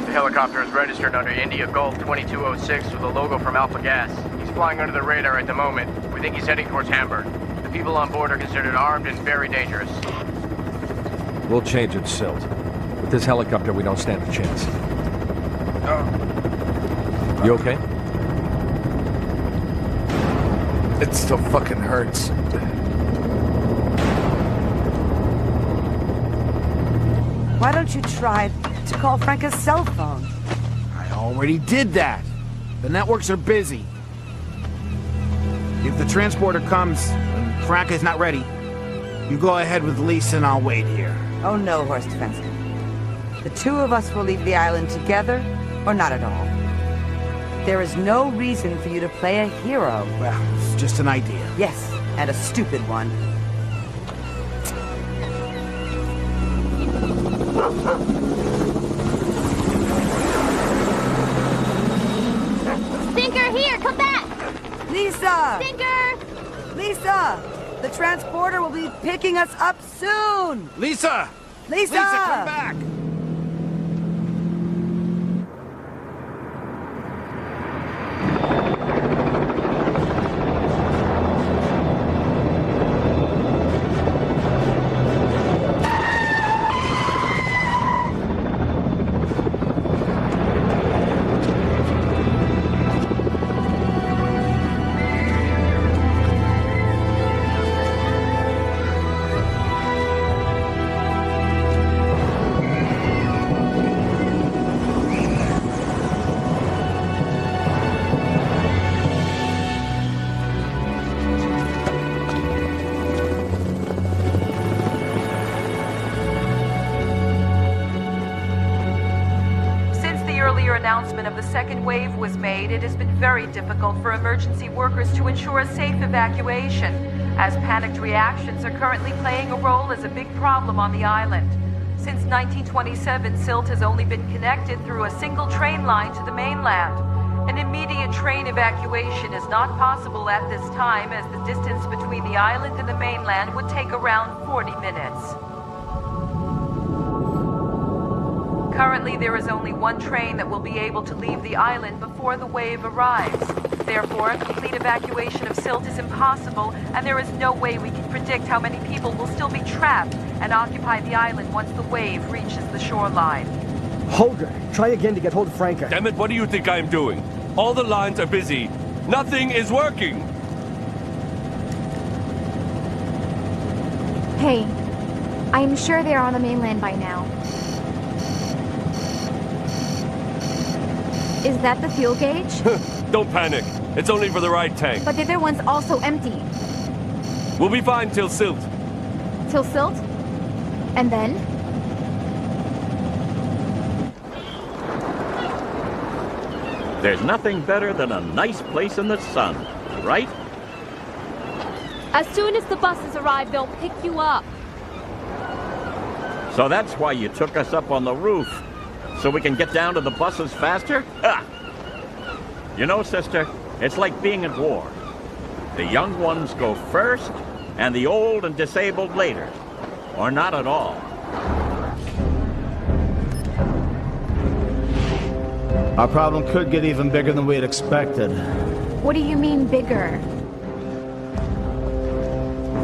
The helicopter is registered under India Gulf 2206 with a logo from Alpha Gas. He's flying under the radar at the moment. We think he's heading towards Hamburg. The people on board are considered armed and very dangerous. We'll change at Sylt. With this helicopter, we don't stand a chance. You okay? It still fucking hurts. Why don't you try to call Franca's cell phone? I already did that. The networks are busy. If the transporter comes and Franca's not ready, you go ahead with Lisa and I'll wait here. Oh no, Horst Fenster. The two of us will leave the island together, or not at all. There is no reason for you to play a hero. Well, it's just an idea. Yes, and a stupid one. Stinker, here, come back! Lisa! Stinker! Lisa! The transporter will be picking us up soon! Lisa! Lisa! Lisa, come back! Announcement of the second wave was made, it has been very difficult for emergency workers to ensure a safe evacuation, as panicked reactions are currently playing a role as a big problem on the island. Since 1927, Sylt has only been connected through a single train line to the mainland. An immediate train evacuation is not possible at this time, as the distance between the island and the mainland would take around 40 minutes. Currently, there is only one train that will be able to leave the island before the wave arrives. Therefore, a complete evacuation of Sylt is impossible, and there is no way we can predict how many people will still be trapped and occupy the island once the wave reaches the shoreline. Holger, try again to get hold of Franca. Damn it, what do you think I'm doing? All the lines are busy. Nothing is working. Hey, I'm sure they're on the mainland by now. Is that the fuel gauge? Don't panic. It's only for the right tank. But the other one's also empty. We'll be fine till Sylt. Till Sylt? And then? There's nothing better than a nice place in the sun, right? As soon as the buses arrive, they'll pick you up. So that's why you took us up on the roof. So we can get down to the buses faster? Ah! You know, sister, it's like being at war. The young ones go first, and the old and disabled later. Or not at all. Our problem could get even bigger than we had expected. What do you mean, bigger?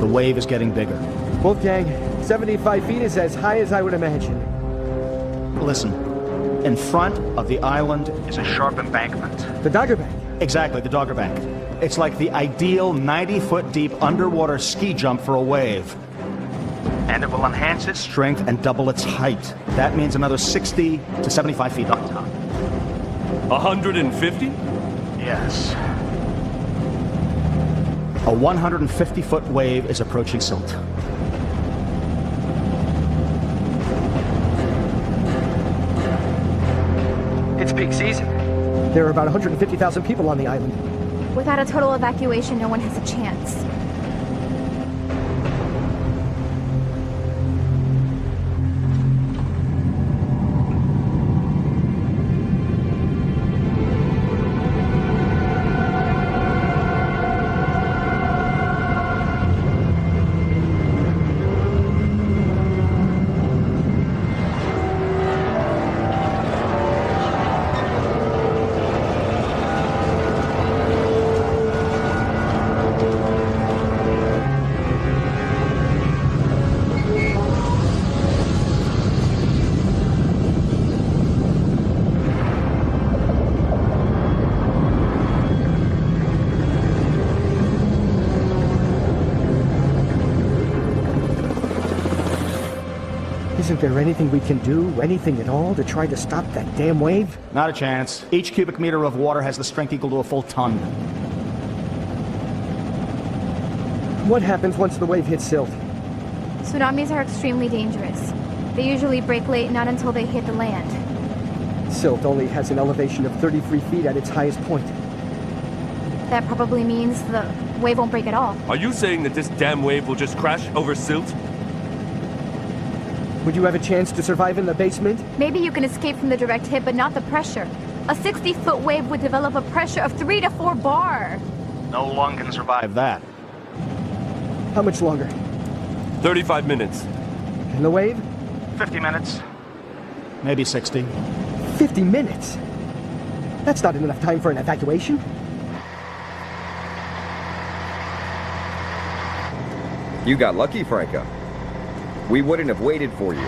The wave is getting bigger. Wolfgang, 75 feet is as high as I would imagine. Listen. In front of the island is a sharp embankment. The Dogger Bank? Exactly, the Dogger Bank. It's like the ideal 90-foot deep underwater ski jump for a wave. And it will enhance its strength and double its height. That means another 60 to 75 feet on top. 150? Yes. A 150-foot wave is approaching Sylt. It's peak season. There are about 150,000 people on the island. Without a total evacuation, no one has a chance. Isn't there anything we can do, anything at all, to try to stop that damn wave? Not a chance. Each cubic meter of water has the strength equal to a full ton. What happens once the wave hits silt? Tsunamis are extremely dangerous. They usually break late, not until they hit the land. Silt only has an elevation of 33 feet at its highest point. That probably means the wave won't break at all. Are you saying that this damn wave will just crash over silt? Would you have a chance to survive in the basement? Maybe you can escape from the direct hit, but not the pressure. A 60-foot wave would develop a pressure of 3 to 4 bar. No lung can survive that. How much longer? 35 minutes. And the wave? 50 minutes. Maybe 60. 50 minutes? That's not enough time for an evacuation. You got lucky, Franca. We wouldn't have waited for you.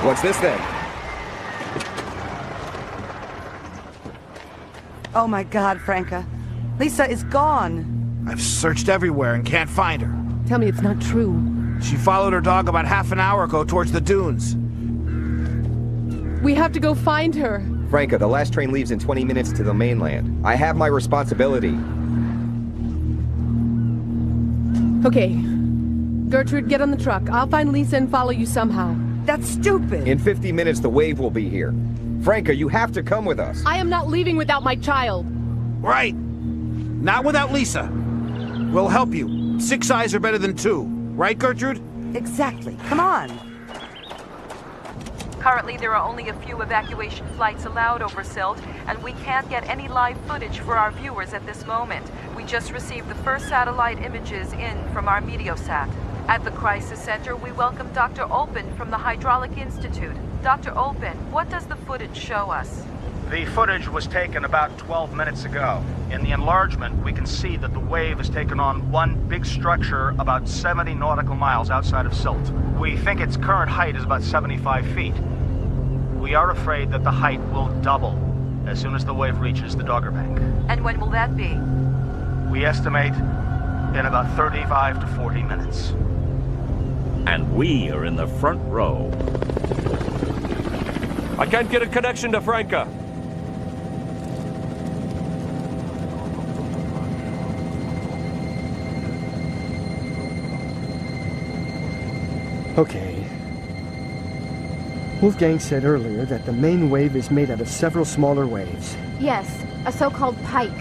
What's this then? Oh my God, Franca. Lisa is gone. I've searched everywhere and can't find her. Tell me it's not true. She followed her dog about half an hour ago towards the dunes. We have to go find her. Franca, the last train leaves in 20 minutes to the mainland. I have my responsibility. Okay. Gertrude, get on the truck. I'll find Lisa and follow you somehow. That's stupid. In 50 minutes, the wave will be here. Franca, you have to come with us. I am not leaving without my child. Right. Not without Lisa. We'll help you. 6 eyes are better than 2. Right, Gertrude? Exactly. Come on. Currently, there are only a few evacuation flights allowed over silt, and we can't get any live footage for our viewers at this moment. We just received the first satellite images in from our Meteosat. At the Crisis Center, we welcome Dr. Olpen from the Hydraulic Institute. Dr. Olpen, what does the footage show us? The footage was taken about 12 minutes ago. In the enlargement, we can see that the wave has taken on one big structure about 70 nautical miles outside of Silt. We think its current height is about 75 feet. We are afraid that the height will double as soon as the wave reaches the Dogger Bank. And when will that be? We estimate in about 35 to 40 minutes. And we are in the front row. I can't get a connection to Franca. Okay. Wolfgang said earlier that the main wave is made out of several smaller waves. Yes, a so-called pike.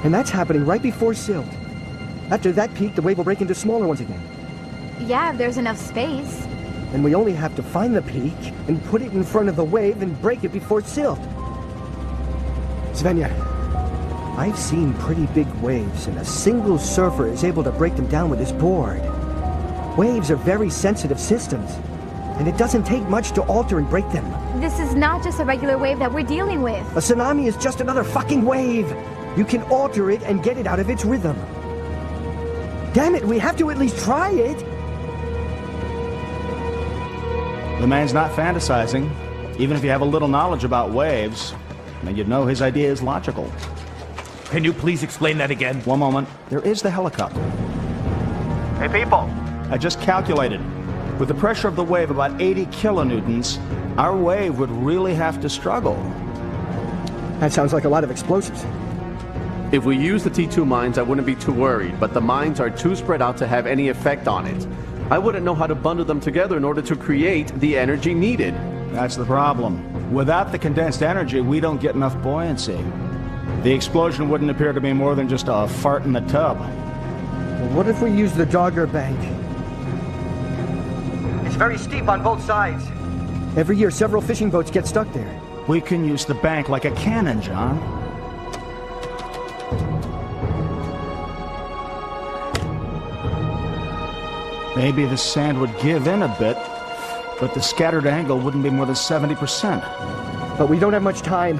And that's happening right before silt. After that peak, the wave will break into smaller ones again. Yeah, if there's enough space. And we only have to find the peak and put it in front of the wave and break it before silt. Svenja, I've seen pretty big waves, and a single surfer is able to break them down with his board. Waves are very sensitive systems, and it doesn't take much to alter and break them. This is not just a regular wave that we're dealing with. A tsunami is just another fucking wave. You can alter it and get it out of its rhythm. Damn it, we have to at least try it. The man's not fantasizing. Even if you have a little knowledge about waves, then you'd know his idea is logical. Can you please explain that again? One moment. There is the helicopter. Hey, people. I just calculated. With the pressure of the wave about 80 kilonewtons, our wave would really have to struggle. That sounds like a lot of explosives. If we use the T2 mines, I wouldn't be too worried, but the mines are too spread out to have any effect on it. I wouldn't know how to bundle them together in order to create the energy needed. That's the problem. Without the condensed energy, we don't get enough buoyancy. The explosion wouldn't appear to be more than just a fart in the tub. Well, what if we use the Dogger Bank? It's very steep on both sides. Every year, several fishing boats get stuck there. We can use the bank like a cannon, John. Maybe the sand would give in a bit, but the scattered angle wouldn't be more than 70%. But we don't have much time.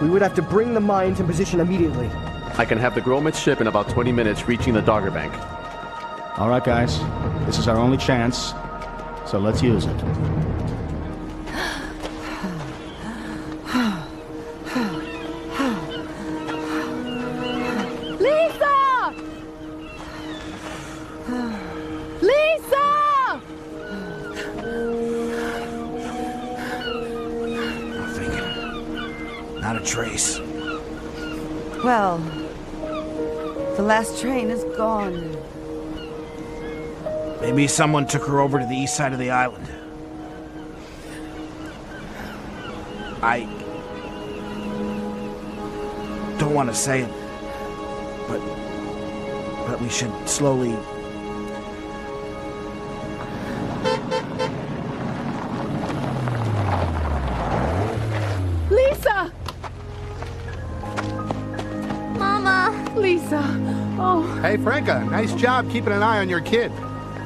We would have to bring the mines in position immediately. I can have the Gromit ship in about 20 minutes reaching the Dogger Bank. All right, guys. This is our only chance, so let's use it. Lisa! Lisa! Nothing. Not a trace. Well, the last train is gone. Maybe someone took her over to the east side of the island. I don't want to say it, but we should slowly... Lisa! Mama! Lisa! Oh. Hey, Franca, nice job keeping an eye on your kid.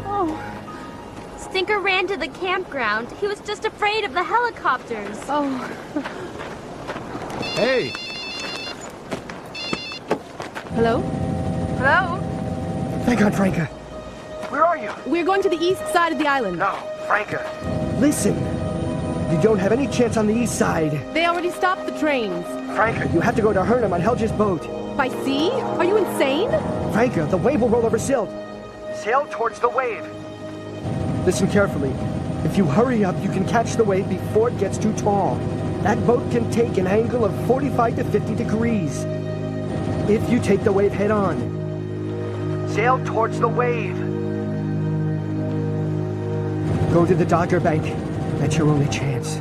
Oh. Stinker ran to the campground. He was just afraid of the helicopters. Oh. Hey! Hello? Hello? Thank God, Franca. Where are you? We're going to the east side of the island. No, Franca. Listen. You don't have any chance on the east side. They already stopped the trains. Franca, you have to go to Hernham on Helge's boat. By sea? Are you insane? Franca, the wave will roll over Silt. Sail towards the wave. Listen carefully. If you hurry up, you can catch the wave before it gets too tall. That boat can take an angle of 45 to 50 degrees. If you take the wave head on. Sail towards the wave. Go to the Dogger Bank. That's your only chance.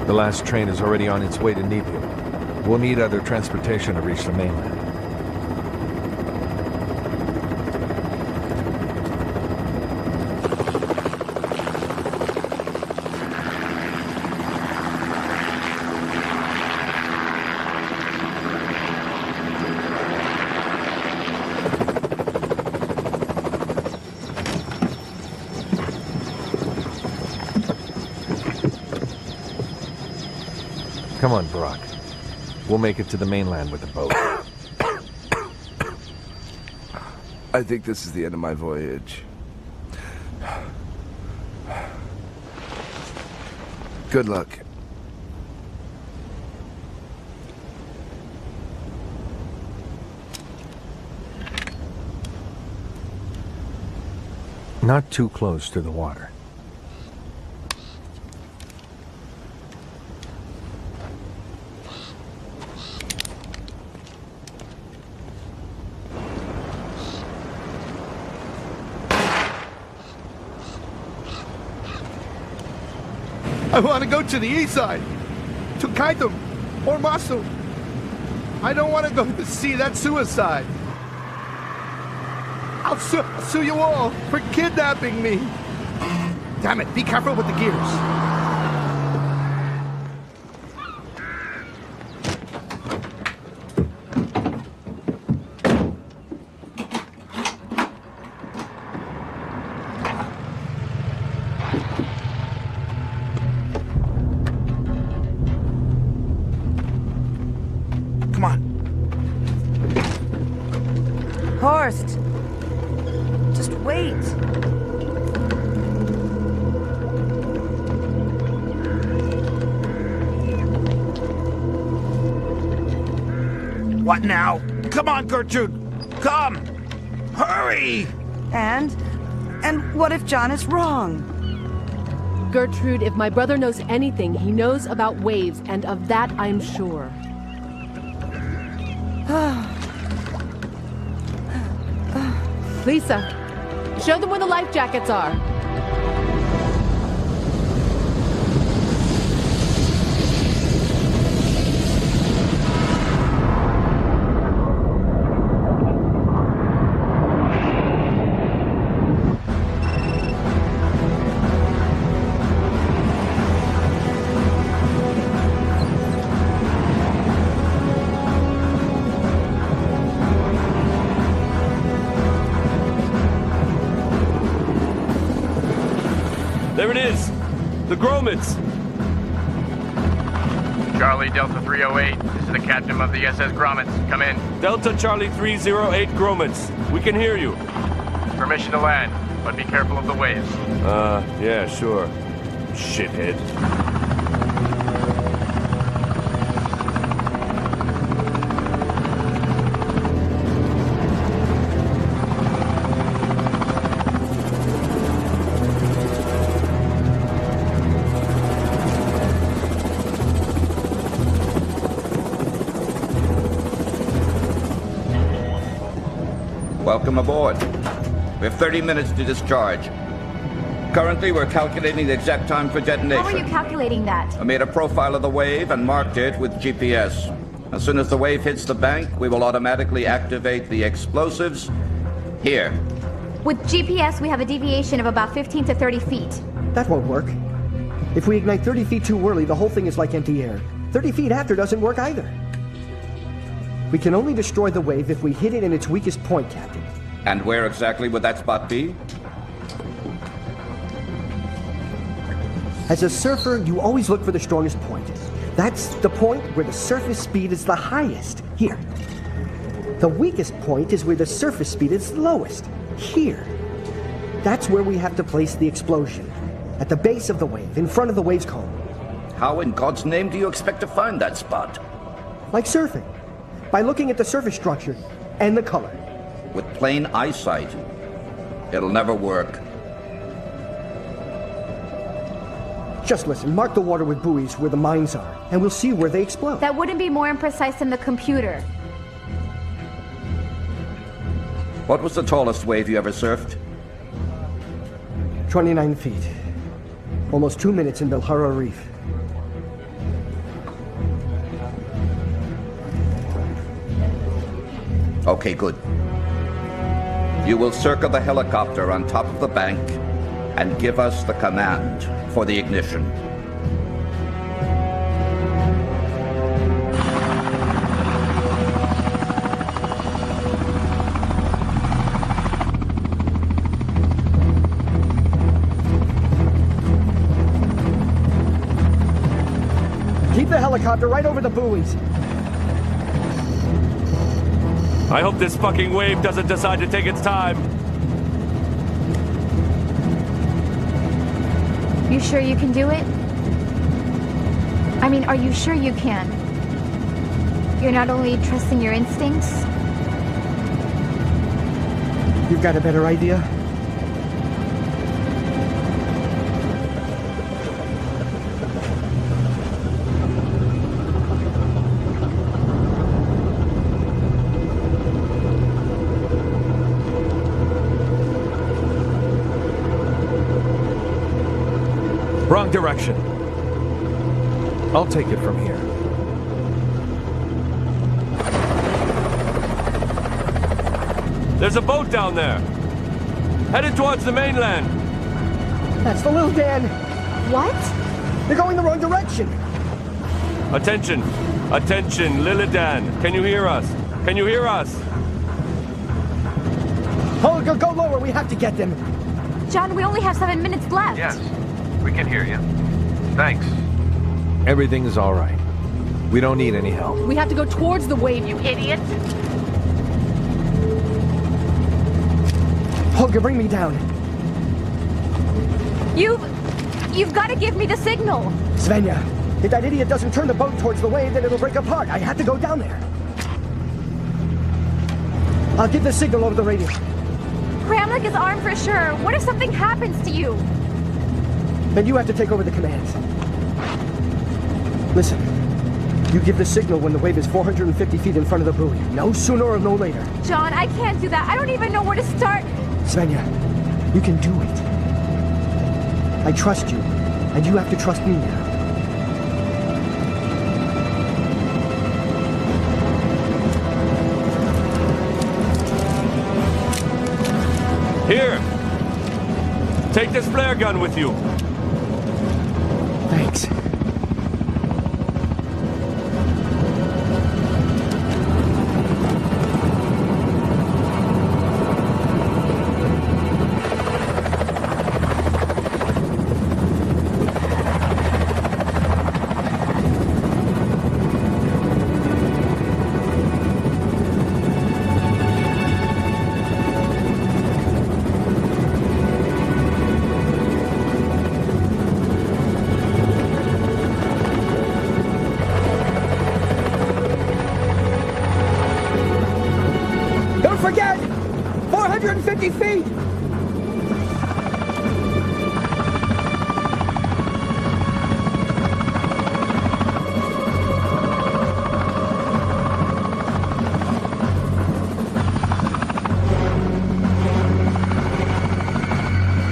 The last train is already on its way to Nibu. We'll need other transportation to reach the mainland. Come on, Brock. We'll make it to the mainland with the boat. I think this is the end of my voyage. Good luck. Not too close to the water. I want to go to the east side. To Kaitum or Masu. I don't want to go to sea. That's suicide. I'll sue you all for kidnapping me. Damn it, be careful with the gears. Horst! Just wait. What now? Come on, Gertrude! Come! Hurry! And what if John is wrong? Gertrude, if my brother knows anything, he knows about waves, and of that I'm sure. Lisa, show them where the life jackets are. Here it is. The Gromits. Charlie Delta 308. This is the captain of the SS Gromits. Come in. Delta Charlie 308 Gromits. We can hear you. Permission to land, but be careful of the waves. Yeah, sure. Shithead. Welcome aboard. We have 30 minutes to discharge. Currently, we're calculating the exact time for detonation. How are you calculating that? I made a profile of the wave and marked it with GPS. As soon as the wave hits the bank, we will automatically activate the explosives here. With GPS, we have a deviation of about 15 to 30 feet. That won't work. If we ignite 30 feet too early, the whole thing is like empty air. 30 feet after doesn't work either. We can only destroy the wave if we hit it in its weakest point, Captain. And where exactly would that spot be? As a surfer, you always look for the strongest point. That's the point where the surface speed is the highest. Here. The weakest point is where the surface speed is lowest. Here. That's where we have to place the explosion. At the base of the wave, in front of the wave's cone. How in God's name do you expect to find that spot? Like surfing. By looking at the surface structure and the color. With plain eyesight, it'll never work. Just listen, mark the water with buoys where the mines are, and we'll see where they explode. That wouldn't be more imprecise than the computer. What was the tallest wave you ever surfed? 29 feet. Almost 2 minutes in Bilhara Reef. Okay, good. You will circle the helicopter on top of the bank and give us the command for the ignition. Keep the helicopter right over the buoys. I hope this fucking wave doesn't decide to take its time. You sure you can do it? I mean, are you sure you can? You're not only trusting your instincts? You've got a better idea? Wrong direction. I'll take it from here. There's a boat down there. Headed towards the mainland. That's the Little Dan. What? They're going the wrong direction. Attention. Attention, Lilidan. Can you hear us? Can you hear us? Holger, go lower. We have to get them. John, we only have 7 minutes left. Yes, we can hear you. Thanks. Everything is all right. We don't need any help. We have to go towards the wave, you idiot! Holger, bring me down. You've got to give me the signal. Svenja, if that idiot doesn't turn the boat towards the wave, then it'll break apart. I have to go down there. I'll give the signal over the radio. Kramnik is armed for sure. What if something happens to you? Then you have to take over the commands. Listen, you give the signal when the wave is 450 feet in front of the buoy. No sooner or no later. John, I can't do that. I don't even know where to start. Svenja, you can do it. I trust you, and you have to trust me now. Here! Take this flare gun with you. Thanks. 450 feet!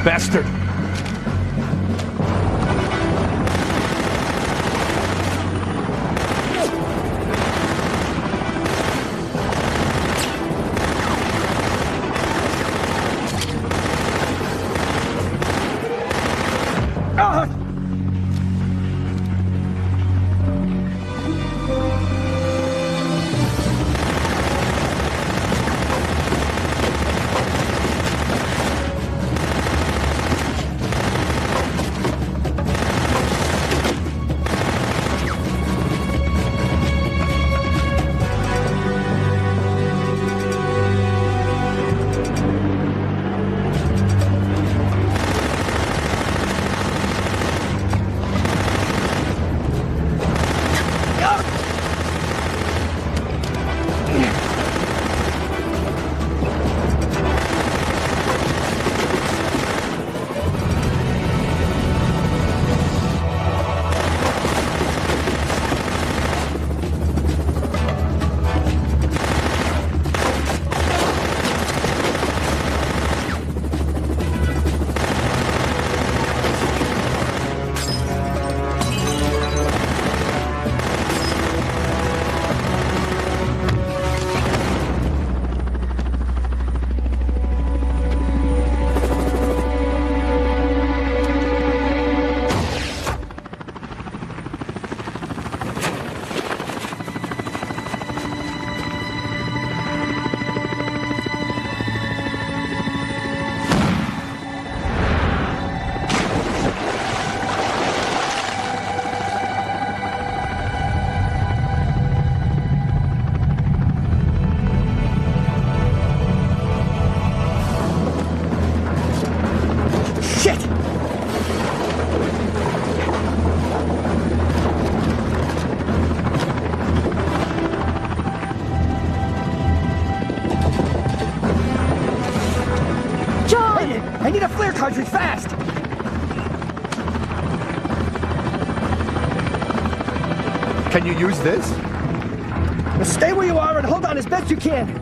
Bastard! I need a flare cartridge fast! Can you use this? Stay where you are and hold on as best you can.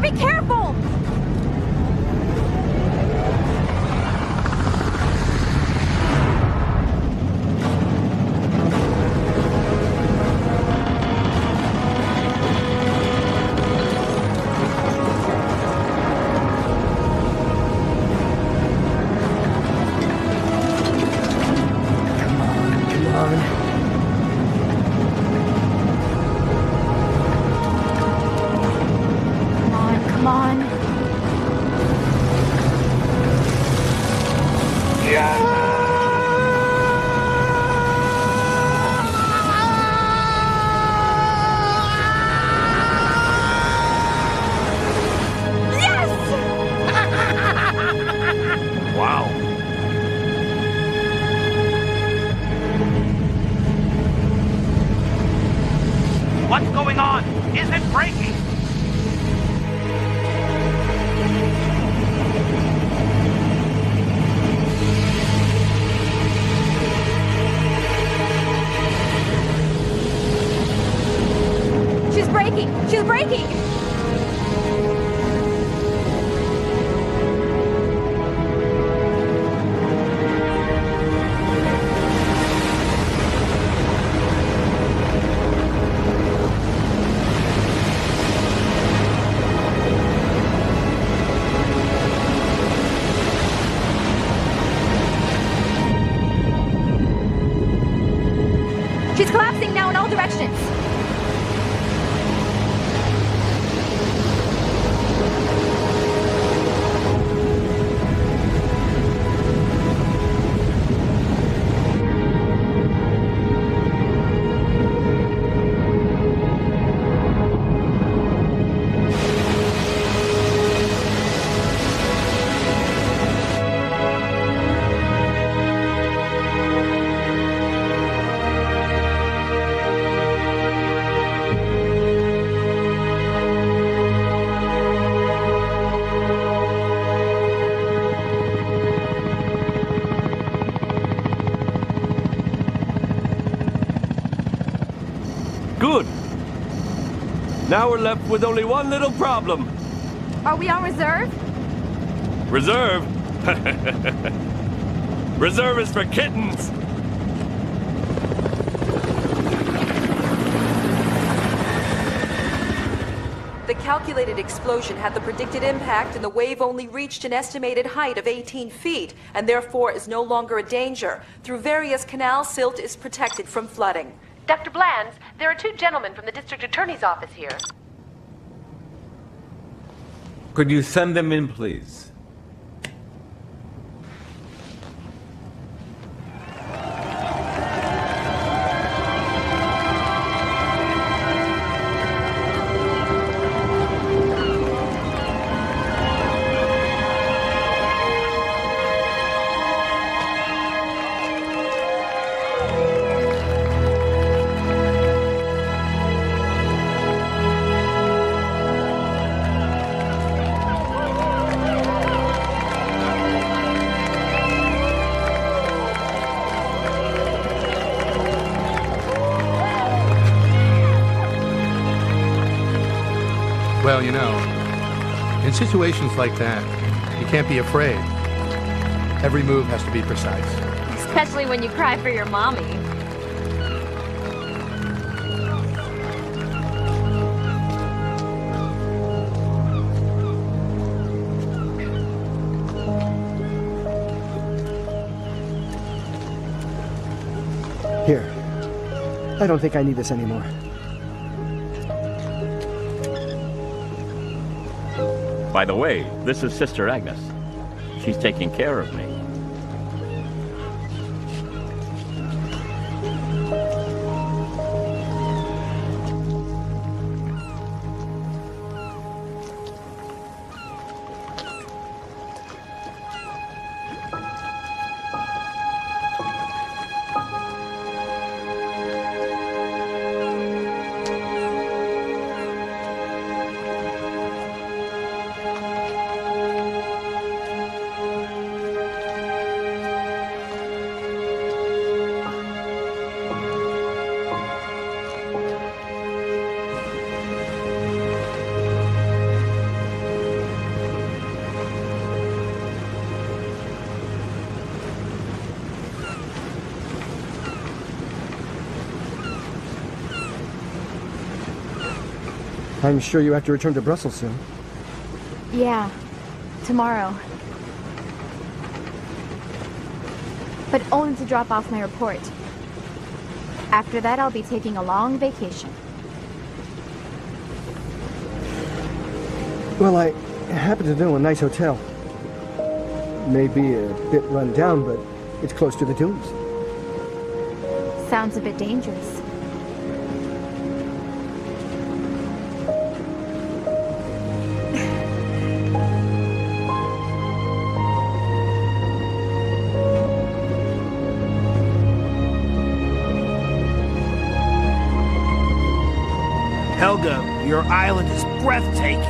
Be careful! What's going on? Is it breaking? Now we're left with only one little problem. Are we on reserve? Reserve? Reserve is for kittens. The calculated explosion had the predicted impact, and the wave only reached an estimated height of 18 feet, and therefore is no longer a danger. Through various canals, silt is protected from flooding. Dr. Blands, there are two gentlemen from the district attorney's office here. Could you send them in, please? Well, you know, in situations like that, you can't be afraid. Every move has to be precise. Especially when you cry for your mommy. Here. I don't think I need this anymore. By the way, this is Sister Agnes. She's taking care of me. I'm sure you have to return to Brussels soon. Yeah, tomorrow. But only to drop off my report. After that, I'll be taking a long vacation. Well, I happen to know a nice hotel. Maybe a bit run down, but it's close to the dunes. Sounds a bit dangerous. Helga, your island is breathtaking.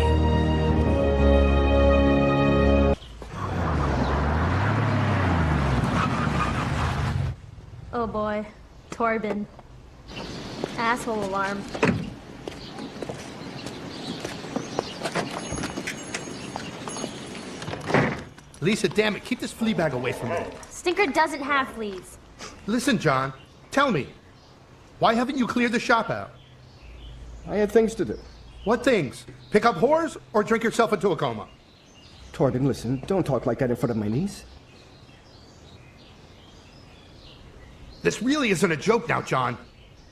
Oh boy. Torben. Asshole alarm. Lisa, damn it, keep this flea bag away from me. Stinker doesn't have fleas. Listen, John, tell me, why haven't you cleared the shop out? I had things to do. What things? Pick up whores or drink yourself into a coma? Torben, listen, don't talk like that in front of my niece. This really isn't a joke now, John.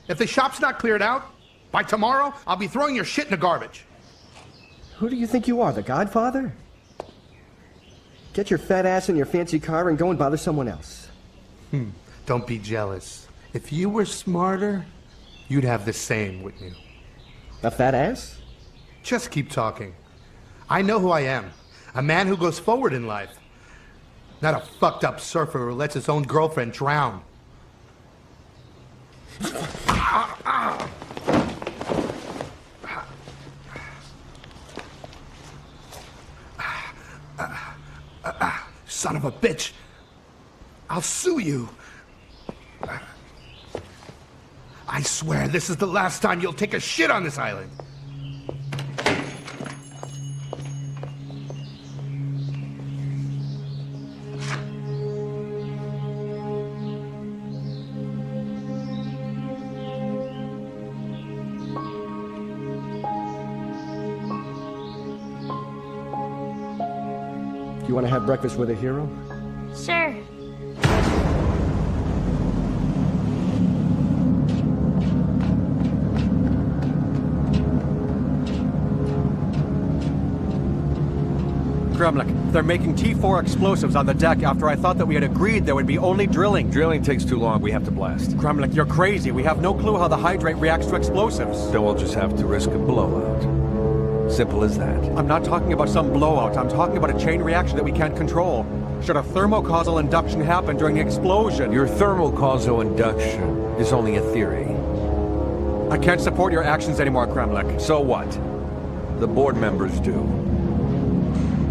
If the shop's not cleared out, by tomorrow, I'll be throwing your shit in the garbage. Who do you think you are, the Godfather? Get your fat ass in your fancy car and go and bother someone else. Don't be jealous. If you were smarter, you'd have the same, wouldn't you? A fat ass? Just keep talking. I know who I am. A man who goes forward in life. Not a fucked up surfer who lets his own girlfriend drown. Son of a bitch. I'll sue you. I swear this is the last time you'll take a shit on this island. You want to have breakfast with a hero? Sure. Kremlik, they're making T4 explosives on the deck after I thought that we had agreed there would be only drilling. Drilling takes too long. We have to blast. Kremlik, you're crazy. We have no clue how the hydrate reacts to explosives. Then we'll just have to risk a blowout. Simple as that. I'm not talking about some blowout. I'm talking about a chain reaction that we can't control. Should a thermocausal induction happen during the explosion? Your thermocausal induction is only a theory. I can't support your actions anymore, Kremlik. So what? The board members do.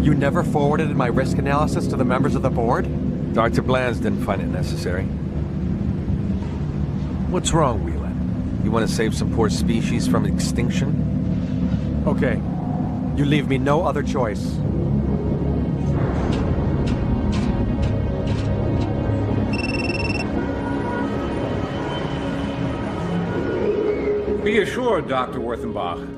You never forwarded my risk analysis to the members of the board? Dr. Blands didn't find it necessary. What's wrong, Whelan? You want to save some poor species from extinction? Okay. You leave me no other choice. Be assured, Dr. Worthenbach.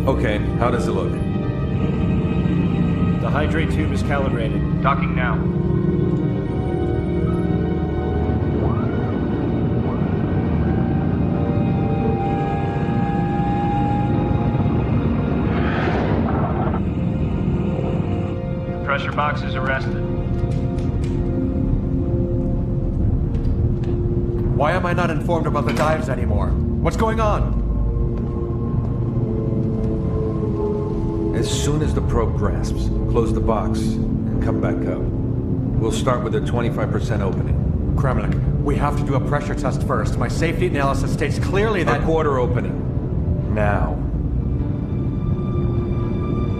Okay, how does it look? The hydrate tube is calibrated. Docking now. Pressure box is arrested. Why am I not informed about the dives anymore? What's going on? As soon as the probe grasps, close the box and come back up. We'll start with a 25% opening. Kremlik, we have to do a pressure test first. My safety analysis states clearly that— A quarter opening. Now.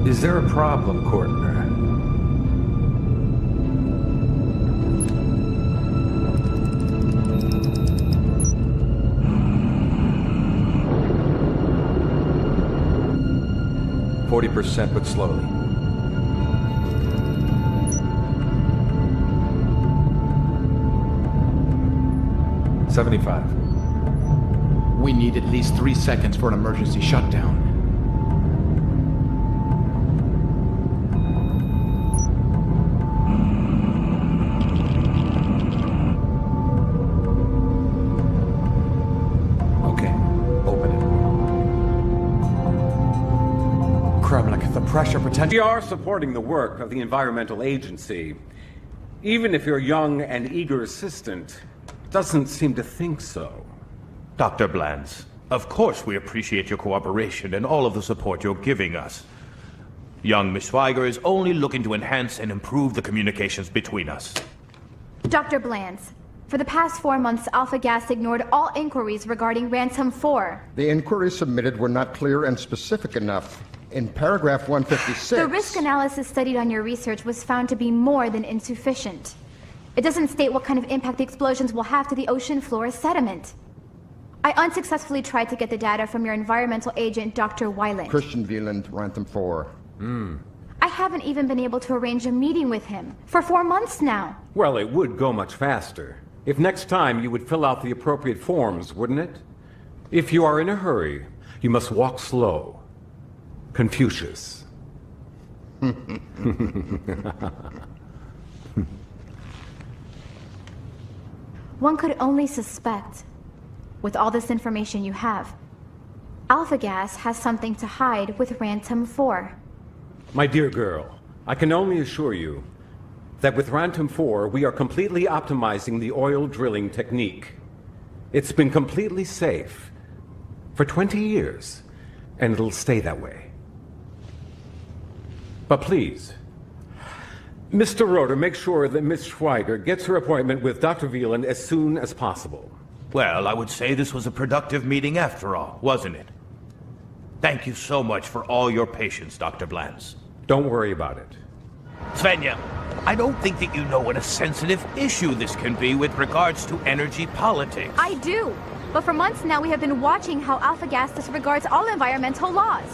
Is there a problem, Courtner? 40%, but slowly. $75. We need at least 3 seconds for an emergency shutdown. Pressure potential. We are supporting the work of the Environmental Agency. Even if your young and eager assistant doesn't seem to think so. Dr. Blands, of course we appreciate your cooperation and all of the support you're giving us. Young Miss Schweiger is only looking to enhance and improve the communications between us. Dr. Blands, for the past 4 months, Alpha Gas ignored all inquiries regarding Ransom 4. The inquiries submitted were not clear and specific enough. In paragraph 156... The risk analysis studied on your research was found to be more than insufficient. It doesn't state what kind of impact the explosions will have to the ocean floor sediment. I unsuccessfully tried to get the data from your environmental agent, Dr. Weiland. Christian Wieland, Ransom 4. I haven't even been able to arrange a meeting with him for 4 months now. Well, it would go much faster. If next time you would fill out the appropriate forms, wouldn't it? If you are in a hurry, you must walk slow. Confucius. One could only suspect, with all this information you have, Alpha Gas has something to hide with Rantum 4. My dear girl, I can only assure you that with Rantum 4, we are completely optimizing the oil drilling technique. It's been completely safe for 20 years, and it'll stay that way. But please, Mr. Roeder, make sure that Miss Schweiger gets her appointment with Dr. Wieland as soon as possible. Well, I would say this was a productive meeting after all, wasn't it? Thank you so much for all your patience, Dr. Blantz. Don't worry about it. Fᴜʟʟ, I don't think that you know what a sensitive issue this can be with regards to energy politics. I do. But for months now, we have been watching how Alpha Gas disregards all environmental laws.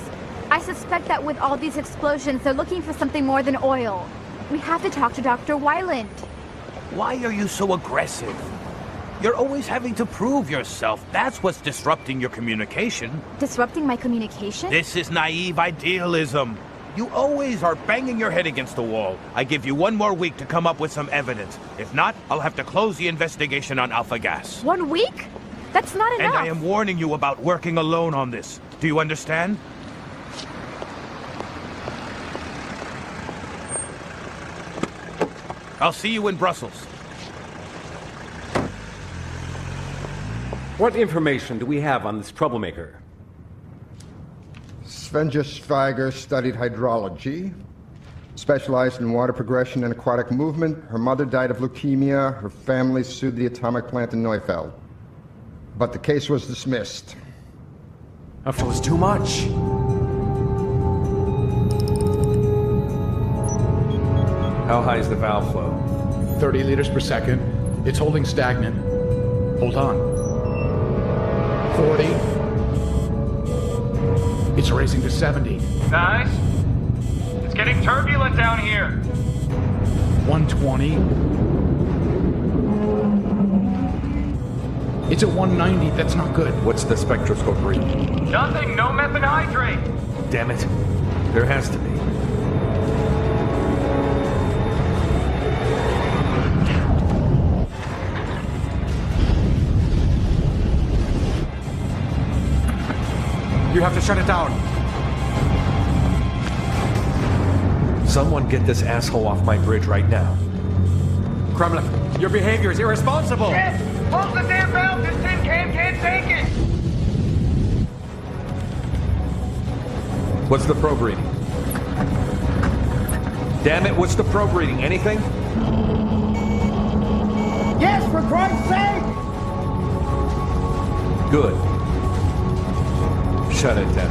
I suspect that with all these explosions, they're looking for something more than oil. We have to talk to Dr. Wieland. Why are you so aggressive? You're always having to prove yourself. That's what's disrupting your communication. Disrupting my communication? This is naive idealism. You always are banging your head against the wall. I give you 1 more week to come up with some evidence. If not, I'll have to close the investigation on Alpha Gas. 1 week? That's not enough. And I am warning you about working alone on this. Do you understand? I'll see you in Brussels. What information do we have on this troublemaker? Fᴜʟʟ Schweiger studied hydrology, specialized in water progression and aquatic movement. Her mother died of leukemia. Her family sued the atomic plant in Neufeld. But the case was dismissed. If it was too much. How high is the valve flow? 30 liters per second. It's holding stagnant. Hold on. 40. It's raising to 70. Guys, it's getting turbulent down here. 120. It's at 190. That's not good. What's the spectroscope reading? Nothing, no methanhydrate. Damn it. There has to be. You have to shut it down. Someone get this asshole off my bridge right now. Kremlin, your behavior is irresponsible. Shit! Close the damn valve! This tin can can't take it! What's the probe reading? Damn it, what's the probe reading? Anything? Yes, for Christ's sake! Good. Shut it down.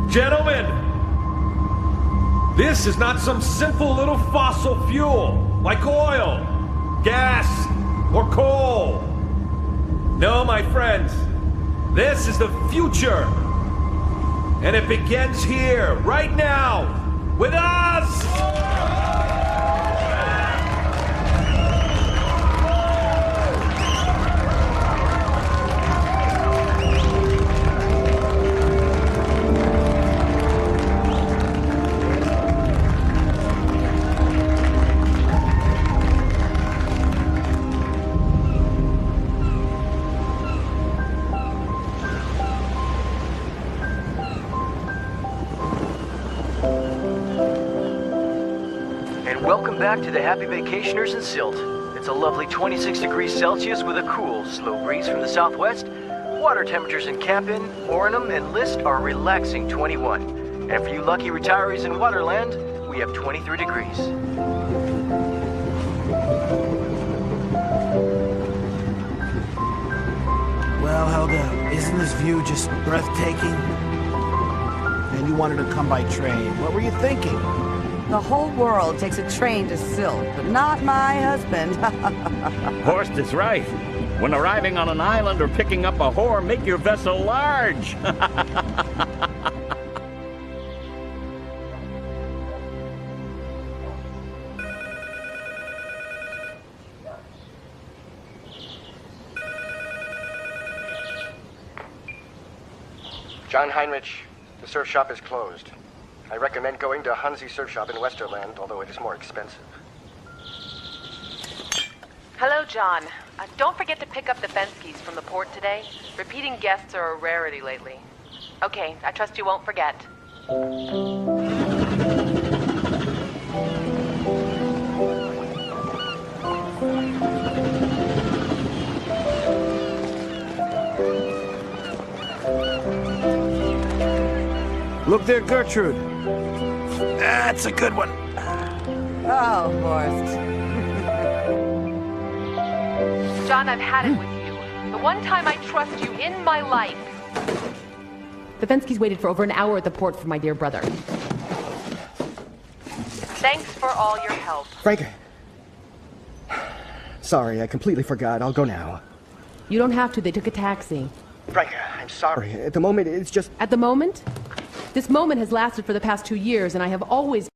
Gentlemen, this is not some simple little fossil fuel like oil, gas, or coal. No, my friends, this is the future. And it begins here, right now, with us! Welcome back to the Happy Vacationers in Silt. It's a lovely 26 degrees Celsius with a cool, slow breeze from the southwest. Water temperatures in Cap'n, Ornum, and List are relaxing 21. And for you lucky retirees in Waterland, we have 23 degrees. Well, Helga, isn't this view just breathtaking? And you wanted to come by train. What were you thinking? The whole world takes a train to Silt, but not my husband. Horst is right. When arriving on an island or picking up a whore, make your vessel large. John Heinrich, the surf shop is closed. I recommend going to Hansi Surf Shop in Westerland, although it is more expensive. Hello, John. Don't forget to pick up the Fenskys from the port today. Repeating guests are a rarity lately. Okay, I trust you won't forget. Look there, Gertrude. That's a good one. Oh, Horst. John, I've had it with you. The one time I trust you in my life. The Fenskys waited for over an hour at the port for my dear brother. Thanks for all your help. Frank. Sorry, I completely forgot. I'll go now. You don't have to. They took a taxi. Frank, I'm sorry. At the moment, it's just... At the moment? This moment has lasted for the past 2 years, and I have always...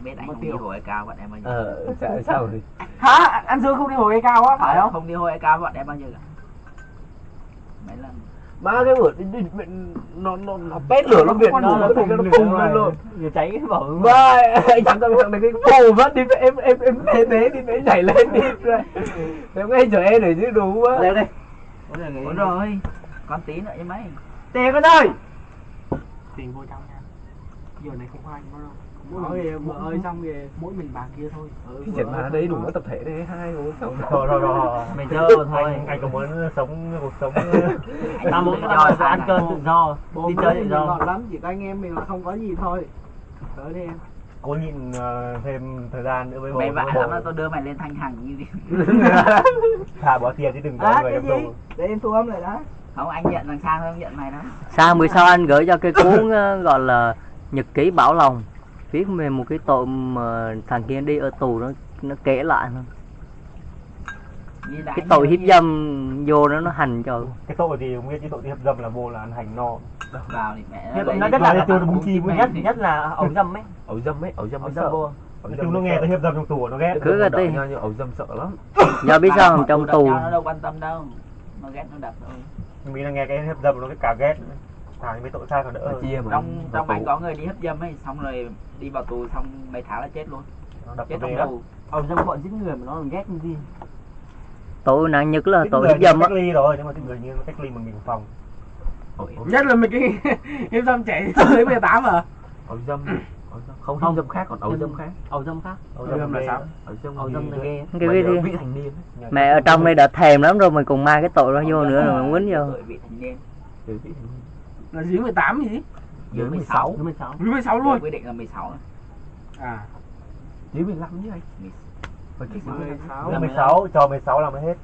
biết anh không đi hồi ai cao bọn em bao giờ. Sao rồi? Hả? Anh Dương không đi hồi ai cao á, phải không? Không đi hồi ai cao bọn em bao giờ cả. Mấy lần. Má cái bữa nó bét lửa nó biển nó phùng lên luôn. Giờ cháy cái bảo. Vâng, anh chẳng cần thằng này cái phù mất đi em thế đi phải nhảy lên đi rồi. Em ngay chờ em để chứ đủ quá. Đây đây. Ủa rồi. Con tí nữa chứ mấy. Tiền con ơi. Tiền vô trong nha. Giờ này không có ai nữa đâu. Mỗi ơi xong kìa, mỗi mình bà kia thôi. Cái chuyện mà đấy đủ có tập thể đấy hai rồi. Rồi. Mày chơi thôi. Anh có muốn sống cuộc sống ta muốn ăn cơm tự do, đi chơi tự do. Ngọt lắm, chỉ có anh em mình là không có gì thôi. Tới đi em. Cố nhịn thêm thời gian nữa với bố. Mày vạ lắm là tôi đưa mày lên thanh hằng như đi. Thả bỏ tiền chứ đừng có người em tù. Để em thu âm lại đó. Không, anh nhận thằng Sang không nhận mày đó. Sang bữa sau anh gửi cho cái cuốn gọi là nhật ký Bảo Lòng, viết về một cái tội mà thằng kia đi ở tù nó kể lại thôi. Cái tội hiếp dâm vô nó hành cho. Cái tội thì không biết, cái tội hiếp dâm là vô là ăn hành no. Vào thì mẹ nó rất là tiêu bún chi nhất là ẩu dâm ấy. Ẩu dâm vô. Chúng nó nghe tới hiếp dâm trong tù nó ghét. Cứ cái tí. Ẩu dâm sợ lắm. Giờ biết sao trong tù. Nó đâu quan tâm đâu. Nó ghét nó đập thôi. Mình là nghe cái hiếp dâm nó cái cả ghét. Thằng mấy tội sai còn đỡ. Trong anh có người đi hiếp dâm ấy, xong rồi đi vào tù xong mấy tháng là chết luôn. Chết trong tù. Ẩu dâm bọn giết người mà nó còn ghét như gì. Tội nặng nhất là tội hiếp dâm á. Cách ly rồi, nhưng mà cái người như cách ly mình phòng. Nhất là mình cái hiếp dâm chạy tới 18 à? Ẩu dâm. Không hiếp dâm khác, còn ẩu dâm khác. Ẩu dâm khác. Ẩu dâm là sao? Ẩu dâm là ghê. Cái vị thành niên. Mẹ ở trong đây đã thèm lắm rồi, mình cùng mai cái tội đó vô nữa rồi mình quýnh vô. Vị thành niên. Là dưới 18 gì? Dưới 16. Dưới 16 luôn. Quy định là 16. À. Dưới 15 chứ anh. 16 cho 16 là mới hết.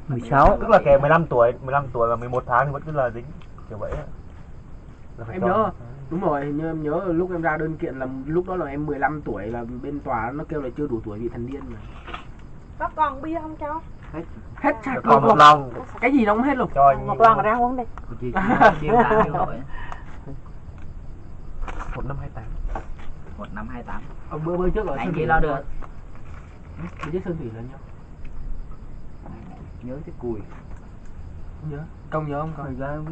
16. Tức là kể 15 tuổi và 11 tháng thì vẫn cứ là dính kiểu vậy á. Em nhớ, đúng rồi, hình như em nhớ lúc em ra đơn kiện là lúc đó là em 15 tuổi, là bên tòa nó kêu là chưa đủ tuổi vị thành niên mà. Có còn bia không cháu? Hết sạch còn một lon. Cái gì nó cũng hết luôn. Một lon ra uống đi. 1528. 1528. Ông bữa trước rồi. Anh kia lo được. Đi với Sơn Thủy lên nhau. Nhớ cái cùi. Nhớ. Công nhớ không? Thời gian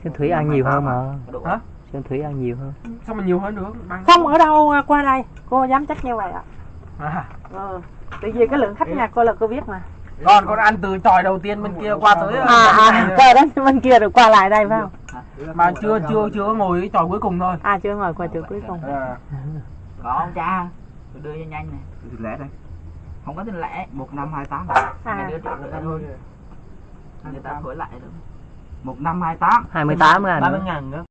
Sơn Thủy ăn nhiều hơn mà. Hả? Sơn Thủy ăn nhiều hơn. Sao mà nhiều hơn được? Không ở đâu qua đây, cô dám chắc như vậy ạ. Tại vì cái lượng khách nhà cô là cô biết mà. Con ăn từ tròi đầu tiên bên kia qua tới trời đó bên kia rồi qua lại đây phải không? Mà chưa ngồi cái tròi cuối cùng thôi. Chưa ngồi qua tròi cuối cùng. Có không cha? Tôi đưa cho nhanh này. Tiền lẻ đây. Không có tiền lẻ, 1528. Mấy đứa triệu nữa thôi. Người ta thổi lại rồi. 1528. 28 ngàn. 30.000 nữa.